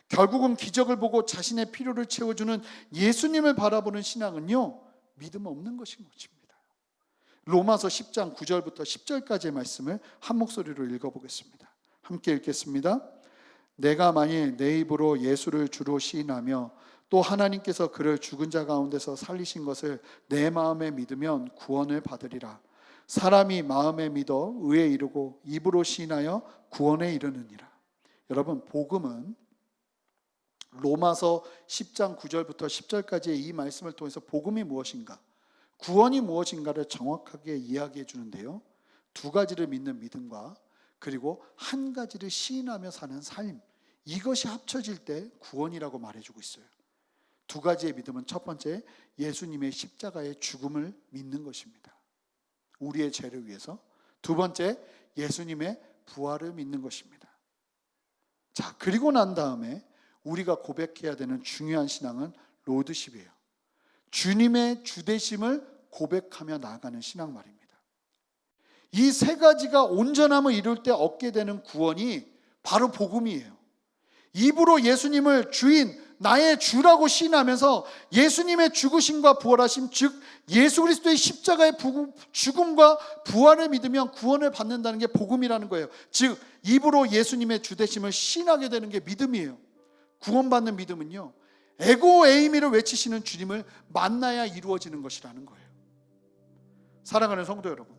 결국은 기적을 보고 자신의 필요를 채워주는 예수님을 바라보는 신앙은요, 믿음 없는 것인 것입니다. 로마서 10장 9절부터 10절까지의 말씀을 한 목소리로 읽어보겠습니다. 함께 읽겠습니다. 내가 만일 내 입으로 예수를 주로 시인하며 또 하나님께서 그를 죽은 자 가운데서 살리신 것을 내 마음에 믿으면 구원을 받으리라. 사람이 마음에 믿어 의에 이르고 입으로 시인하여 구원에 이르느니라. 여러분, 복음은 로마서 10장 9절부터 10절까지의 이 말씀을 통해서 복음이 무엇인가, 구원이 무엇인가를 정확하게 이야기해 주는데요, 두 가지를 믿는 믿음과 그리고 한 가지를 시인하며 사는 삶, 이것이 합쳐질 때 구원이라고 말해주고 있어요. 두 가지의 믿음은 첫 번째, 예수님의 십자가의 죽음을 믿는 것입니다. 우리의 죄를 위해서. 두 번째, 예수님의 부활을 믿는 것입니다. 자, 그리고 난 다음에 우리가 고백해야 되는 중요한 신앙은 로드십이에요. 주님의 주되심을 고백하며 나아가는 신앙 말입니다. 이 세 가지가 온전함을 이룰 때 얻게 되는 구원이 바로 복음이에요. 입으로 예수님을 주인, 나의 주라고 시인하면서 예수님의 죽으심과 부활하심, 즉 예수 그리스도의 십자가의 죽음과 부활을 믿으면 구원을 받는다는 게 복음이라는 거예요. 즉 입으로 예수님의 주되심을 시인하게 되는 게 믿음이에요. 구원받는 믿음은요, 에고 에이미를 외치시는 주님을 만나야 이루어지는 것이라는 거예요. 사랑하는 성도 여러분,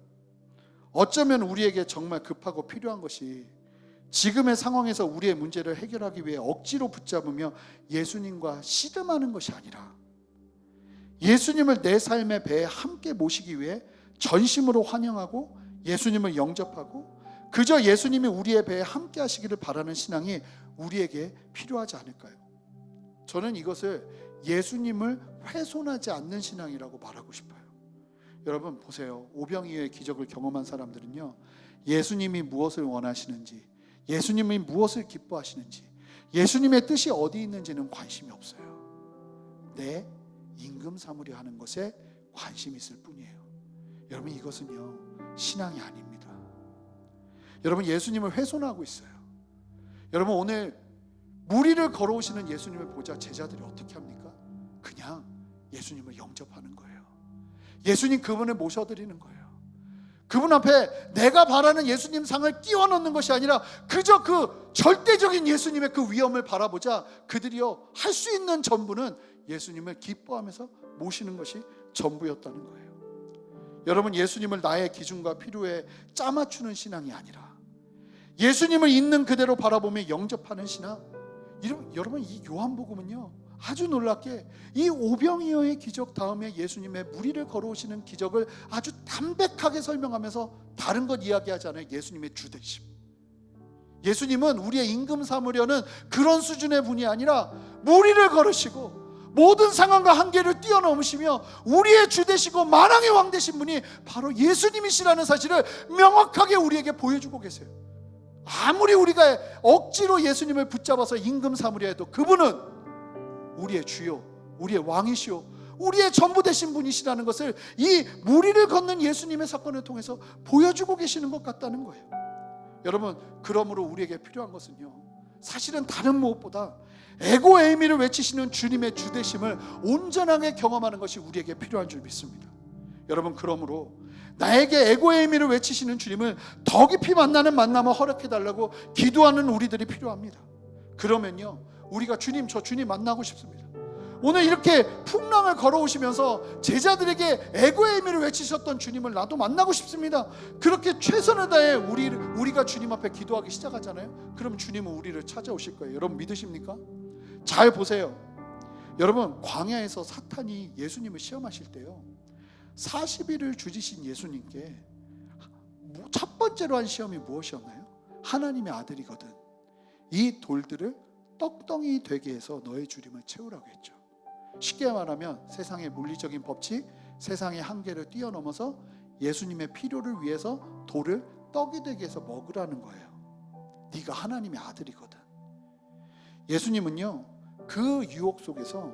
어쩌면 우리에게 정말 급하고 필요한 것이 지금의 상황에서 우리의 문제를 해결하기 위해 억지로 붙잡으며 예수님과 씨름하는 것이 아니라 예수님을 내 삶의 배에 함께 모시기 위해 전심으로 환영하고 예수님을 영접하고 그저 예수님이 우리의 배에 함께 하시기를 바라는 신앙이 우리에게 필요하지 않을까요? 저는 이것을 예수님을 훼손하지 않는 신앙이라고 말하고 싶어요. 여러분 보세요. 오병이어의 기적을 경험한 사람들은요, 예수님이 무엇을 원하시는지, 예수님이 무엇을 기뻐하시는지, 예수님의 뜻이 어디 있는지는 관심이 없어요. 내 임금 삼으려 하는 것에 관심이 있을 뿐이에요. 여러분 이것은요 신앙이 아닙니다. 여러분 예수님을 훼손하고 있어요. 여러분 오늘 무리를 걸어오시는 예수님을 보자 제자들이 어떻게 합니까? 그냥 예수님을 영접하는 거예요. 예수님 그분을 모셔드리는 거예요. 그분 앞에 내가 바라는 예수님 상을 끼워 넣는 것이 아니라 그저 그 절대적인 예수님의 그 위엄을 바라보자 그들이요 할 수 있는 전부는 예수님을 기뻐하면서 모시는 것이 전부였다는 거예요. 여러분 예수님을 나의 기준과 필요에 짜맞추는 신앙이 아니라 예수님을 있는 그대로 바라보며 영접하는 신앙. 여러분 이 요한복음은요 아주 놀랍게 이 오병이어의 기적 다음에 예수님의 무리를 걸어오시는 기적을 아주 담백하게 설명하면서 다른 것 이야기하지 않아요. 예수님의 주되심. 예수님은 우리의 임금 삼으려는 그런 수준의 분이 아니라 무리를 걸으시고 모든 상황과 한계를 뛰어넘으시며 우리의 주 되시고 만왕의 왕 되신 분이 바로 예수님이시라는 사실을 명확하게 우리에게 보여주고 계세요. 아무리 우리가 억지로 예수님을 붙잡아서 임금 삼으려 해도 그분은 우리의 주요, 우리의 왕이시오, 우리의 전부 되신 분이시라는 것을 이 무리를 걷는 예수님의 사건을 통해서 보여주고 계시는 것 같다는 거예요. 여러분 그러므로 우리에게 필요한 것은요 사실은 다른 무엇보다 에고 에이미를 외치시는 주님의 주되심을 온전하게 경험하는 것이 우리에게 필요한 줄 믿습니다. 여러분 그러므로 나에게 에고 에이미를 외치시는 주님을 더 깊이 만나는 만남을 허락해달라고 기도하는 우리들이 필요합니다. 그러면요 우리가 주님 저 주님 만나고 싶습니다. 오늘 이렇게 풍랑을 걸어오시면서 제자들에게 에고 에이미를 외치셨던 주님을 나도 만나고 싶습니다. 그렇게 최선을 다해 우리가 주님 앞에 기도하기 시작하잖아요. 그럼 주님은 우리를 찾아오실 거예요. 여러분 믿으십니까? 잘 보세요. 여러분 광야에서 사탄이 예수님을 시험하실 때요 40일을 주지신 예수님께 첫 번째로 한 시험이 무엇이었나요? 하나님의 아들이거든 이 돌들을 떡덩이 되게 해서 너의 주림을 채우라고 했죠. 쉽게 말하면 세상의 물리적인 법칙, 세상의 한계를 뛰어넘어서 예수님의 필요를 위해서 돌을 떡이 되게 해서 먹으라는 거예요. 네가 하나님의 아들이거든. 예수님은요 그 유혹 속에서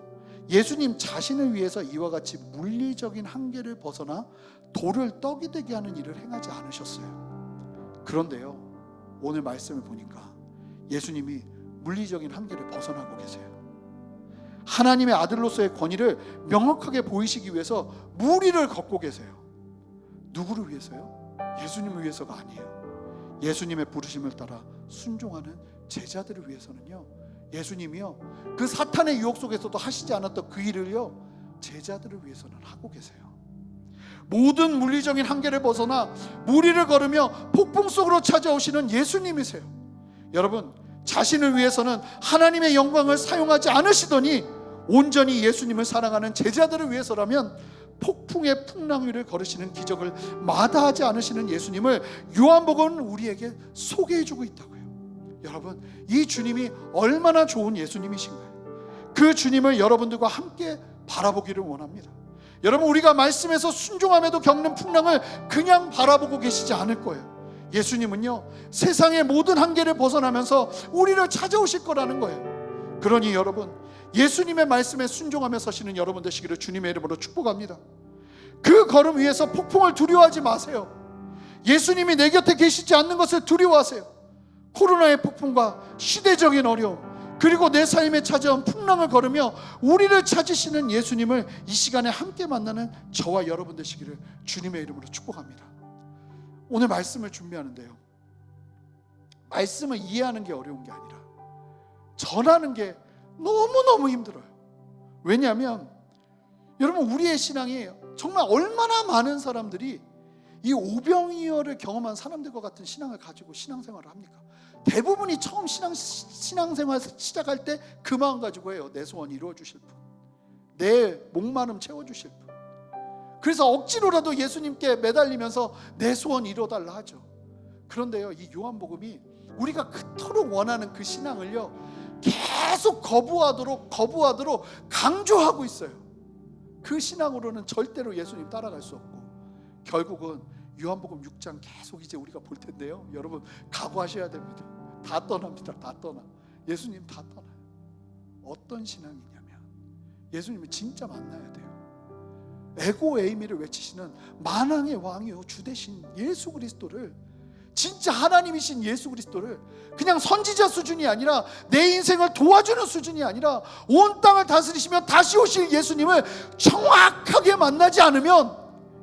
예수님 자신을 위해서 이와 같이 물리적인 한계를 벗어나 돌을 떡이 되게 하는 일을 행하지 않으셨어요. 그런데요 오늘 말씀을 보니까 예수님이 물리적인 한계를 벗어나고 계세요. 하나님의 아들로서의 권위를 명확하게 보이시기 위해서 무리를 걷고 계세요. 누구를 위해서요? 예수님을 위해서가 아니에요. 예수님의 부르심을 따라 순종하는 제자들을 위해서는요 예수님이요 그 사탄의 유혹 속에서도 하시지 않았던 그 일을요 제자들을 위해서는 하고 계세요. 모든 물리적인 한계를 벗어나 무리를 걸으며 폭풍 속으로 찾아오시는 예수님이세요. 여러분 자신을 위해서는 하나님의 영광을 사용하지 않으시더니 온전히 예수님을 사랑하는 제자들을 위해서라면 폭풍의 풍랑 위를 걸으시는 기적을 마다하지 않으시는 예수님을 요한복음은 우리에게 소개해주고 있다고요. 여러분 이 주님이 얼마나 좋은 예수님이신가요? 그 주님을 여러분들과 함께 바라보기를 원합니다. 여러분 우리가 말씀에서 순종함에도 겪는 풍랑을 그냥 바라보고 계시지 않을 거예요. 예수님은요, 세상의 모든 한계를 벗어나면서 우리를 찾아오실 거라는 거예요. 그러니 여러분, 예수님의 말씀에 순종하며 서시는 여러분 되시기를 주님의 이름으로 축복합니다. 그 걸음 위에서 폭풍을 두려워하지 마세요. 예수님이 내 곁에 계시지 않는 것을 두려워하세요. 코로나의 폭풍과 시대적인 어려움, 그리고 내 삶에 찾아온 풍랑을 걸으며 우리를 찾으시는 예수님을 이 시간에 함께 만나는 저와 여러분 되시기를 주님의 이름으로 축복합니다. 오늘 말씀을 준비하는데요, 말씀을 이해하는 게 어려운 게 아니라 전하는 게 너무너무 힘들어요. 왜냐하면 여러분, 우리의 신앙이 정말 얼마나 많은 사람들이 이 오병이어를 경험한 사람들과 같은 신앙을 가지고 신앙생활을 합니까? 대부분이 처음 신앙생활 시작할 때 그 마음 가지고 해요. 내 소원 이루어주실 분, 내 목마름 채워주실 분. 그래서 억지로라도 예수님께 매달리면서 내 소원 이뤄달라 하죠. 그런데요, 이 요한복음이 우리가 그토록 원하는 그 신앙을요, 계속 거부하도록 강조하고 있어요. 그 신앙으로는 절대로 예수님 따라갈 수 없고, 결국은 요한복음 6장 계속 이제 우리가 볼 텐데요, 여러분 각오하셔야 됩니다. 다 떠납니다. 다 떠나. 예수님 다 떠나요. 어떤 신앙이냐면 예수님을 진짜 만나야 돼요. 에고 에이미를 외치시는 만왕의 왕이요 주 되신 예수 그리스도를, 진짜 하나님이신 예수 그리스도를 그냥 선지자 수준이 아니라 내 인생을 도와주는 수준이 아니라 온 땅을 다스리시며 다시 오실 예수님을 정확하게 만나지 않으면,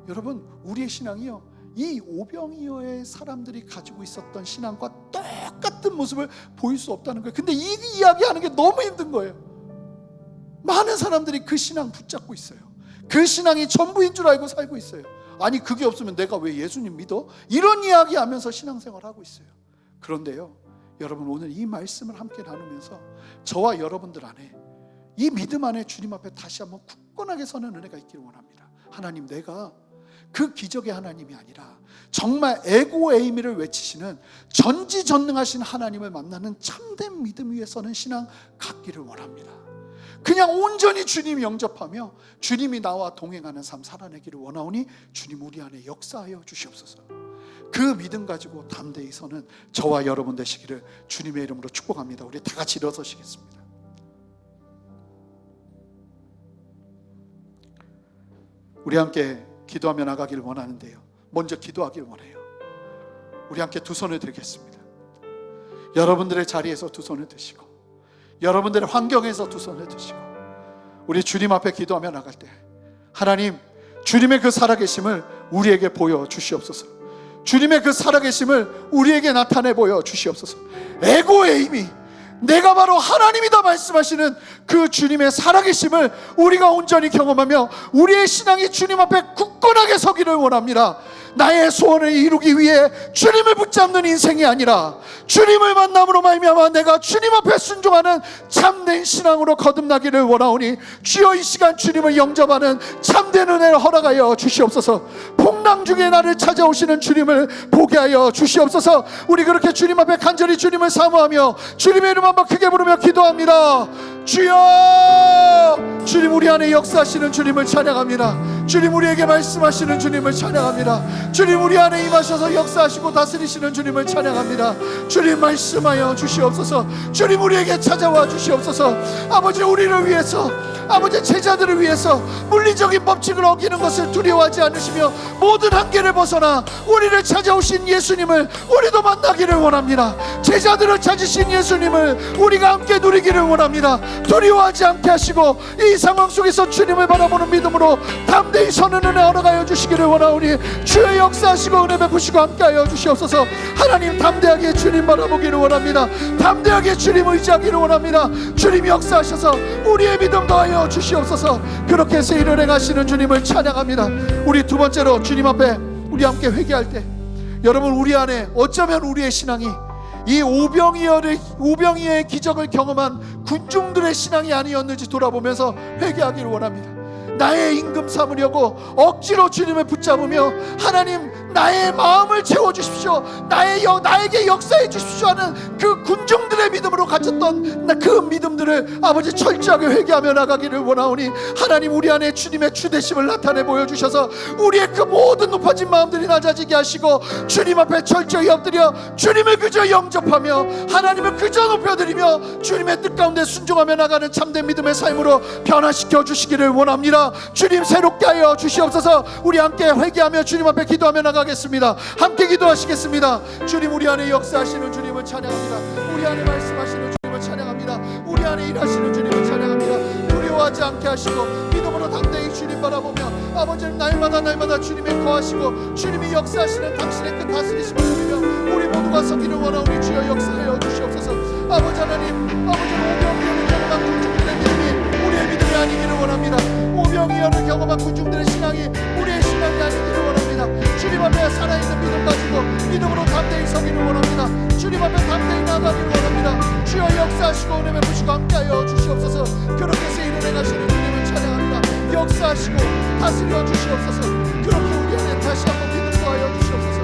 여러분, 우리의 신앙이요, 이 오병이어의 사람들이 가지고 있었던 신앙과 똑같은 모습을 보일 수 없다는 거예요. 근데 이 이야기하는 게 너무 힘든 거예요. 많은 사람들이 그 신앙 붙잡고 있어요. 그 신앙이 전부인 줄 알고 살고 있어요. 아니, 그게 없으면 내가 왜 예수님 믿어? 이런 이야기하면서 신앙생활을 하고 있어요. 그런데요, 여러분, 오늘 이 말씀을 함께 나누면서 저와 여러분들 안에, 이 믿음 안에 주님 앞에 다시 한번 굳건하게 서는 은혜가 있기를 원합니다. 하나님, 내가 그 기적의 하나님이 아니라 정말 에고 에이미를 외치시는 전지전능하신 하나님을 만나는 참된 믿음 위에 서는 신앙 갖기를 원합니다. 그냥 온전히 주님 영접하며 주님이 나와 동행하는 삶 살아내기를 원하오니 주님 우리 안에 역사하여 주시옵소서. 그 믿음 가지고 담대히 서는 저와 여러분 되시기를 주님의 이름으로 축복합니다. 우리 다 같이 일어서시겠습니다. 우리 함께 기도하며 나가기를 원하는데요, 먼저 기도하기를 원해요. 우리 함께 두 손을 들겠습니다. 여러분들의 자리에서 두 손을 드시고, 여러분들의 환경에서 두 손을 드시고, 우리 주님 앞에 기도하며 나갈 때 하나님, 주님의 그 살아계심을 우리에게 보여주시옵소서. 주님의 그 살아계심을 우리에게 나타내 보여주시옵소서. 에고에임이 내가 바로 하나님이다 말씀하시는 그 주님의 살아계심을 우리가 온전히 경험하며 우리의 신앙이 주님 앞에 굳건하게 서기를 원합니다. 나의 소원을 이루기 위해 주님을 붙잡는 인생이 아니라 주님을 만남으로 말미암아 내가 주님 앞에 순종하는 참된 신앙으로 거듭나기를 원하오니 주여 이 시간 주님을 영접하는 참된 은혜를 허락하여 주시옵소서. 풍랑 중에 나를 찾아오시는 주님을 보게 하여 주시옵소서. 우리 그렇게 주님 앞에 간절히 주님을 사모하며 주님의 이름 한번 크게 부르며 기도합니다. 주여, 주님 우리 안에 역사하시는 주님을 찬양합니다. 주님 우리에게 말씀하시는 주님을 찬양합니다. 주님 우리 안에 임하셔서 역사하시고 다스리시는 주님을 찬양합니다. 주님 말씀하여 주시옵소서. 주님 우리에게 찾아와 주시옵소서. 아버지, 우리를 위해서, 아버지 제자들을 위해서 물리적인 법칙을 어기는 것을 두려워하지 않으시며 모든 한계를 벗어나 우리를 찾아오신 예수님을 우리도 만나기를 원합니다. 제자들을 찾으신 예수님을 우리가 함께 누리기를 원합니다. 두려워하지 않게 하시고 이 상황 속에서 주님을 바라보는 믿음으로 담대히 서는 은혜 허락하여 주시기를 원하오니 주의 역사하시고 은혜 베푸시고 함께하여 주시옵소서. 하나님, 담대하게 주님 바라보기를 원합니다. 담대하게 주님 의지하기를 원합니다. 주님 역사하셔서 우리의 믿음 더하여 주시옵소서. 그렇게 해서 일을 행하시는 주님을 찬양합니다. 우리 두 번째로 주님 앞에 우리 함께 회개할 때, 여러분 우리 안에 어쩌면 우리의 신앙이 이 오병이어의 기적을 경험한 군중들의 신앙이 아니었는지 돌아보면서 회개하기를 원합니다. 나의 임금 삼으려고 억지로 주님을 붙잡으며 하나님 나의 마음을 채워주십시오, 나에게 역사해 주십시오 하는 그 군중들의 믿음으로 가졌던 그 믿음들을 아버지 철저하게 회개하며 나가기를 원하오니 하나님 우리 안에 주님의 주되심을 나타내 보여주셔서 우리의 그 모든 높아진 마음들이 낮아지게 하시고 주님 앞에 철저히 엎드려 주님을 그저 영접하며 하나님을 그저 높여드리며 주님의 뜻 가운데 순종하며 나가는 참된 믿음의 삶으로 변화시켜 주시기를 원합니다. 주님 새롭게 하여 주시옵소서. 우리 함께 회개하며 주님 앞에 기도하며 나가겠습니다. 함께 기도하시겠습니다. 주님 우리 안에 역사하시는 주님을 찬양합니다. 우리 안에 말씀하시는 주님을 찬양합니다. 우리 안에 일하시는 주님을 찬양합니다. 두려워하지 않게 하시고 믿음으로 당당히 주님 바라보며 아버지는 날마다 주님이 거하시고 주님이 역사하시는 당신의 그 다스리심을 누리며 우리 모두가 서기를 원하오니 주여 역사하여 주시옵소서. 아버지 하나님, 아버지는 오병이어를 경험한 군중들의 믿음이 우리의 믿음이 아니기를 원합니다. 오병이어를 경험한 군중들의 신앙이 우리의 신앙이 아니기를 원합니다. 주님 앞에 살아있는 믿음 가지고 믿음으로 담대히 서기를 원합니다. 주님 앞에 담대히 나가기를 원합니다. 주여 역사하시고 은혜 베푸시고 함께하여 주시옵소서. 그렇게 해서 일을 행하시는 주님을 찬양합니다. 역사하시고 다스려 주시옵소서. 그렇게 우리 안에 다시 한번 믿음 더하여 주시옵소서.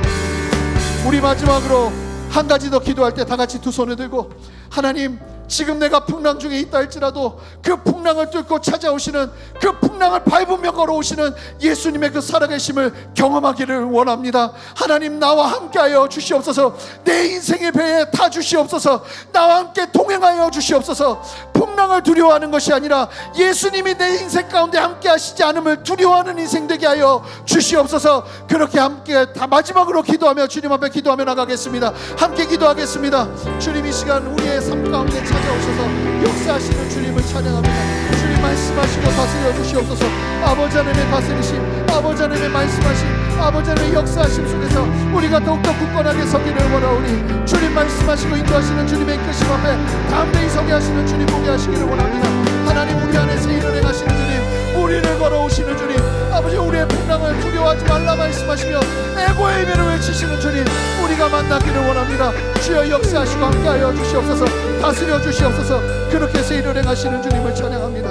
우리 마지막으로 한 가지 더 기도할 때 다 같이 두 손을 들고 하나님, 지금 내가 풍랑 중에 있다 할지라도 그 풍랑을 뚫고 찾아오시는, 그 풍랑을 밟으며 걸어오시는 예수님의 그 살아계심을 경험하기를 원합니다. 하나님, 나와 함께하여 주시옵소서. 내 인생의 배에 타 주시옵소서. 나와 함께 동행하여 주시옵소서. 풍랑을 두려워하는 것이 아니라 예수님이 내 인생 가운데 함께 하시지 않음을 두려워하는 인생 되게 하여 주시옵소서. 그렇게 함께 다 마지막으로 기도하며 주님 앞에 기도하며 나가겠습니다. 함께 기도하겠습니다. 주님, 이 시간 우리의 삶 가운데 찾아오셔서 역사하시는 주님을 찬양합니다. 주님 말씀하시고 다스려 주시옵소서. 아버지 하나님의 다스리심, 아버지 하나님의 말씀하심, 아버지 하나님의 역사하심 속에서 우리가 더욱더 굳건하게 서기를 원하오니 주님 말씀하시고 인도하시는 주님의 이끄심 앞에 담대히 서게 하시는 주님 보게 하시기를 원합니다. 하나님, 우리 안에서 일을 행하시는 주님, 우리를 걸어오시는 주님, 아버지 우리의 풍랑을 두려워하지 말라 말씀하시며 애고의 이름을 외치시는 주님, 우리가 만나기를 원합니다. 주여 역사하시고 함께하여 주시옵소서. 다스려 주시옵소서. 그렇게 해서 일을 행하시는 주님을 찬양합니다.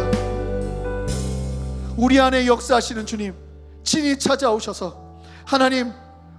우리 안에 역사하시는 주님, 친히 찾아오셔서 하나님,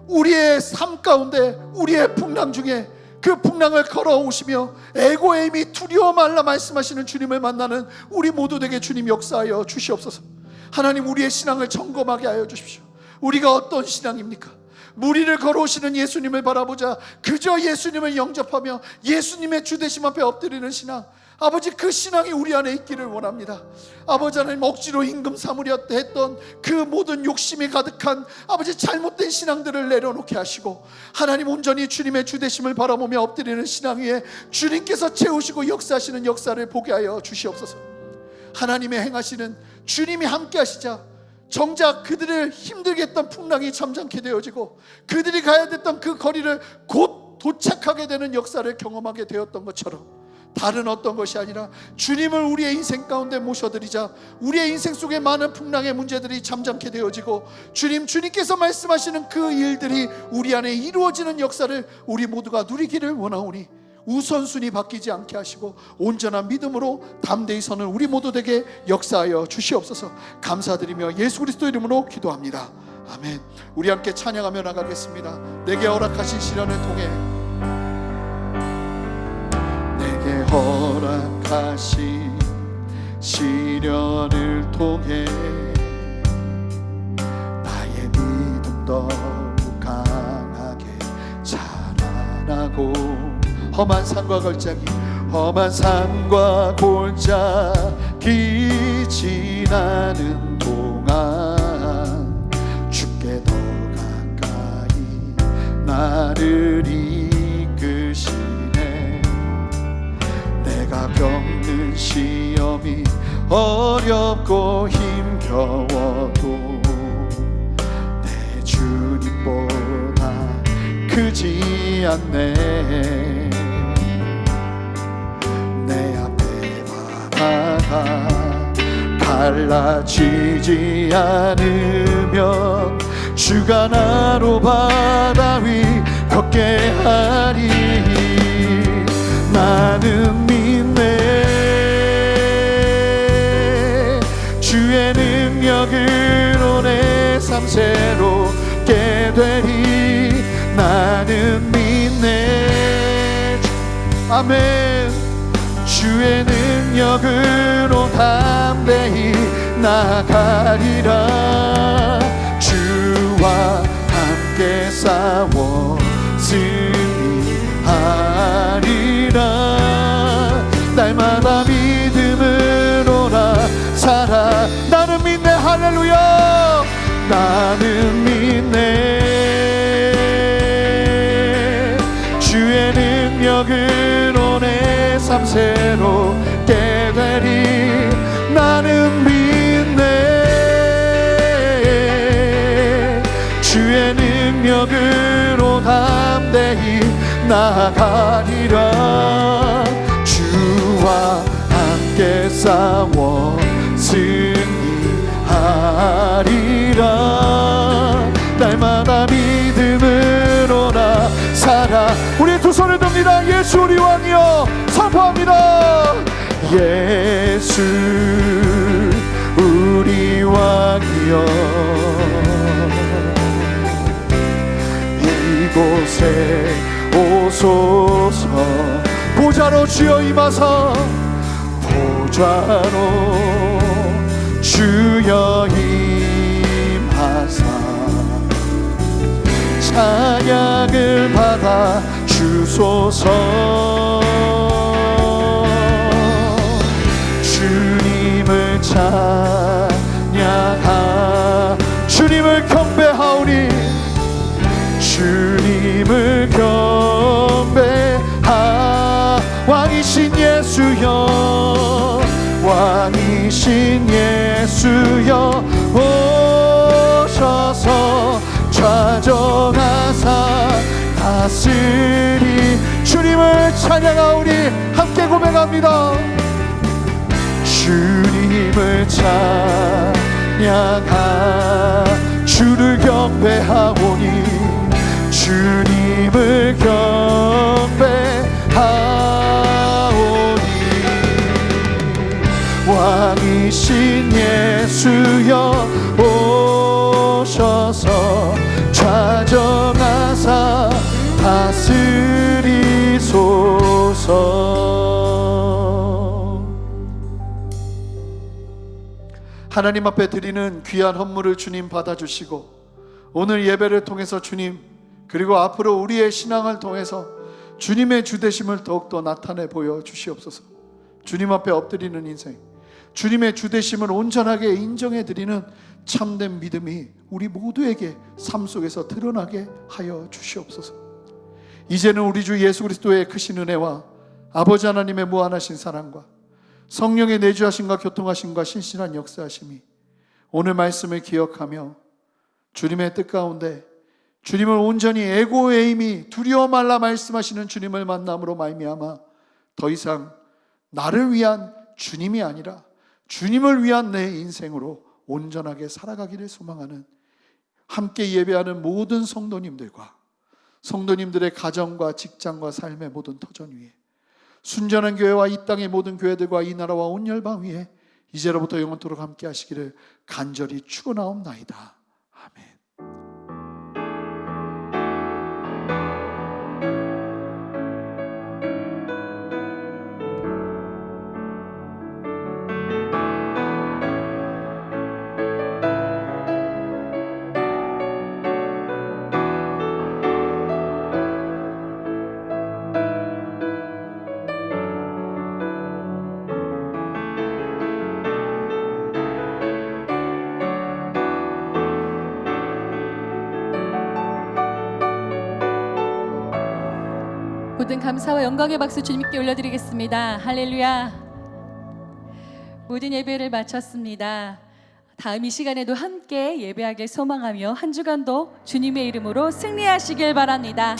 우리의 삶 가운데 우리의 풍랑 중에 그 풍랑을 걸어오시며 애고의 힘이 두려워 말라 말씀하시는 주님을 만나는 우리 모두에게 주님 역사하여 주시옵소서. 하나님, 우리의 신앙을 점검하게 하여 주십시오. 우리가 어떤 신앙입니까? 무리를 걸어오시는 예수님을 바라보자 그저 예수님을 영접하며 예수님의 주되심 앞에 엎드리는 신앙, 아버지 그 신앙이 우리 안에 있기를 원합니다. 아버지 하나님, 억지로 임금 삼으려 했던 그 모든 욕심이 가득한 아버지 잘못된 신앙들을 내려놓게 하시고 하나님, 온전히 주님의 주되심을 바라보며 엎드리는 신앙 위에 주님께서 채우시고 역사하시는 역사를 보게 하여 주시옵소서. 하나님의 행하시는 주님이 함께 하시자 정작 그들을 힘들게 했던 풍랑이 잠잠케 되어지고 그들이 가야 됐던 그 거리를 곧 도착하게 되는 역사를 경험하게 되었던 것처럼 다른 어떤 것이 아니라 주님을 우리의 인생 가운데 모셔드리자 우리의 인생 속에 많은 풍랑의 문제들이 잠잠케 되어지고 주님께서 말씀하시는 그 일들이 우리 안에 이루어지는 역사를 우리 모두가 누리기를 원하오니 우선순위 바뀌지 않게 하시고 온전한 믿음으로 담대히 서는 우리 모두에게 역사하여 주시옵소서. 감사드리며 예수 그리스도 이름으로 기도합니다. 아멘. 우리 함께 찬양하며 나가겠습니다. 내게 허락하신 시련을 통해, 내게 허락하신 시련을 통해 나의 믿음 더욱 강하게 자라나고 험한 산과 골짜기 지나는 동안 주께 더 가까이 나를 이끄시네. 내가 겪는 시험이 어렵고 힘겨워도 내 주님보다 크지 않네. 내 앞에 바다가 갈라지지 않으면 주가 나로 바다 위 걷게 하리. 나는 믿네. 주의 능력으로 내 삶 새롭게 되리. 나는 믿네. 아멘. 주의 능력으로 담대히 나아가리라. 주와 함께 싸워 승리하리라. 날마다 믿음으로 나 살아. 나는 믿네. 할렐루야. 나는 믿네. 주의 능력으로 내 삶 새롭게 되리. 나는 믿네. 주의 능력으로 담대히 나아가리라. 주와 함께 싸워 승리하리라. 날마다 믿음으로 나 살아. 우리 두 손을 듭니다. 예수 우리 왕이여 선포합니다. 예수 우리 왕이여 이곳에 오소서. 보좌로 주여 임하사. 보좌로 주여 임하사 찬양을 받아 주소서. 주님을 찬양하. 주님을 경배하오니. 주님을 경배하. 왕이신 예수여. 왕이신 예수여 오셔서 좌정하사 다스리. 주님을 찬양하오니. 함께 고백합니다. 주님을 찬양하. 주를 경배하오니. 주님을 경배하오니. 왕이신 예수여 오셔서 좌정하사 다스리소서. 하나님 앞에 드리는 귀한 헌물을 주님 받아주시고, 오늘 예배를 통해서 주님, 그리고 앞으로 우리의 신앙을 통해서 주님의 주되심을 더욱더 나타내 보여 주시옵소서. 주님 앞에 엎드리는 인생, 주님의 주되심을 온전하게 인정해 드리는 참된 믿음이 우리 모두에게 삶 속에서 드러나게 하여 주시옵소서. 이제는 우리 주 예수 그리스도의 크신 은혜와 아버지 하나님의 무한하신 사랑과 성령의 내주하심과 교통하심과 신실한 역사하심이 오늘 말씀을 기억하며 주님의 뜻 가운데 주님을 온전히 에고에임이 두려워 말라 말씀하시는 주님을 만남으로 말미암아 더 이상 나를 위한 주님이 아니라 주님을 위한 내 인생으로 온전하게 살아가기를 소망하는, 함께 예배하는 모든 성도님들과 성도님들의 가정과 직장과 삶의 모든 터전 위에, 순전한 교회와 이 땅의 모든 교회들과 이 나라와 온 열방 위에 이제로부터 영원토록 함께 하시기를 간절히 축원하옵나이다. 아멘. 모든 감사와 영광의 박수 주님께 올려드리겠습니다. 할렐루야. 모든 예배를 마쳤습니다. 다음 이 시간에도 함께 예배하길 소망하며 한 주간도 주님의 이름으로 승리하시길 바랍니다.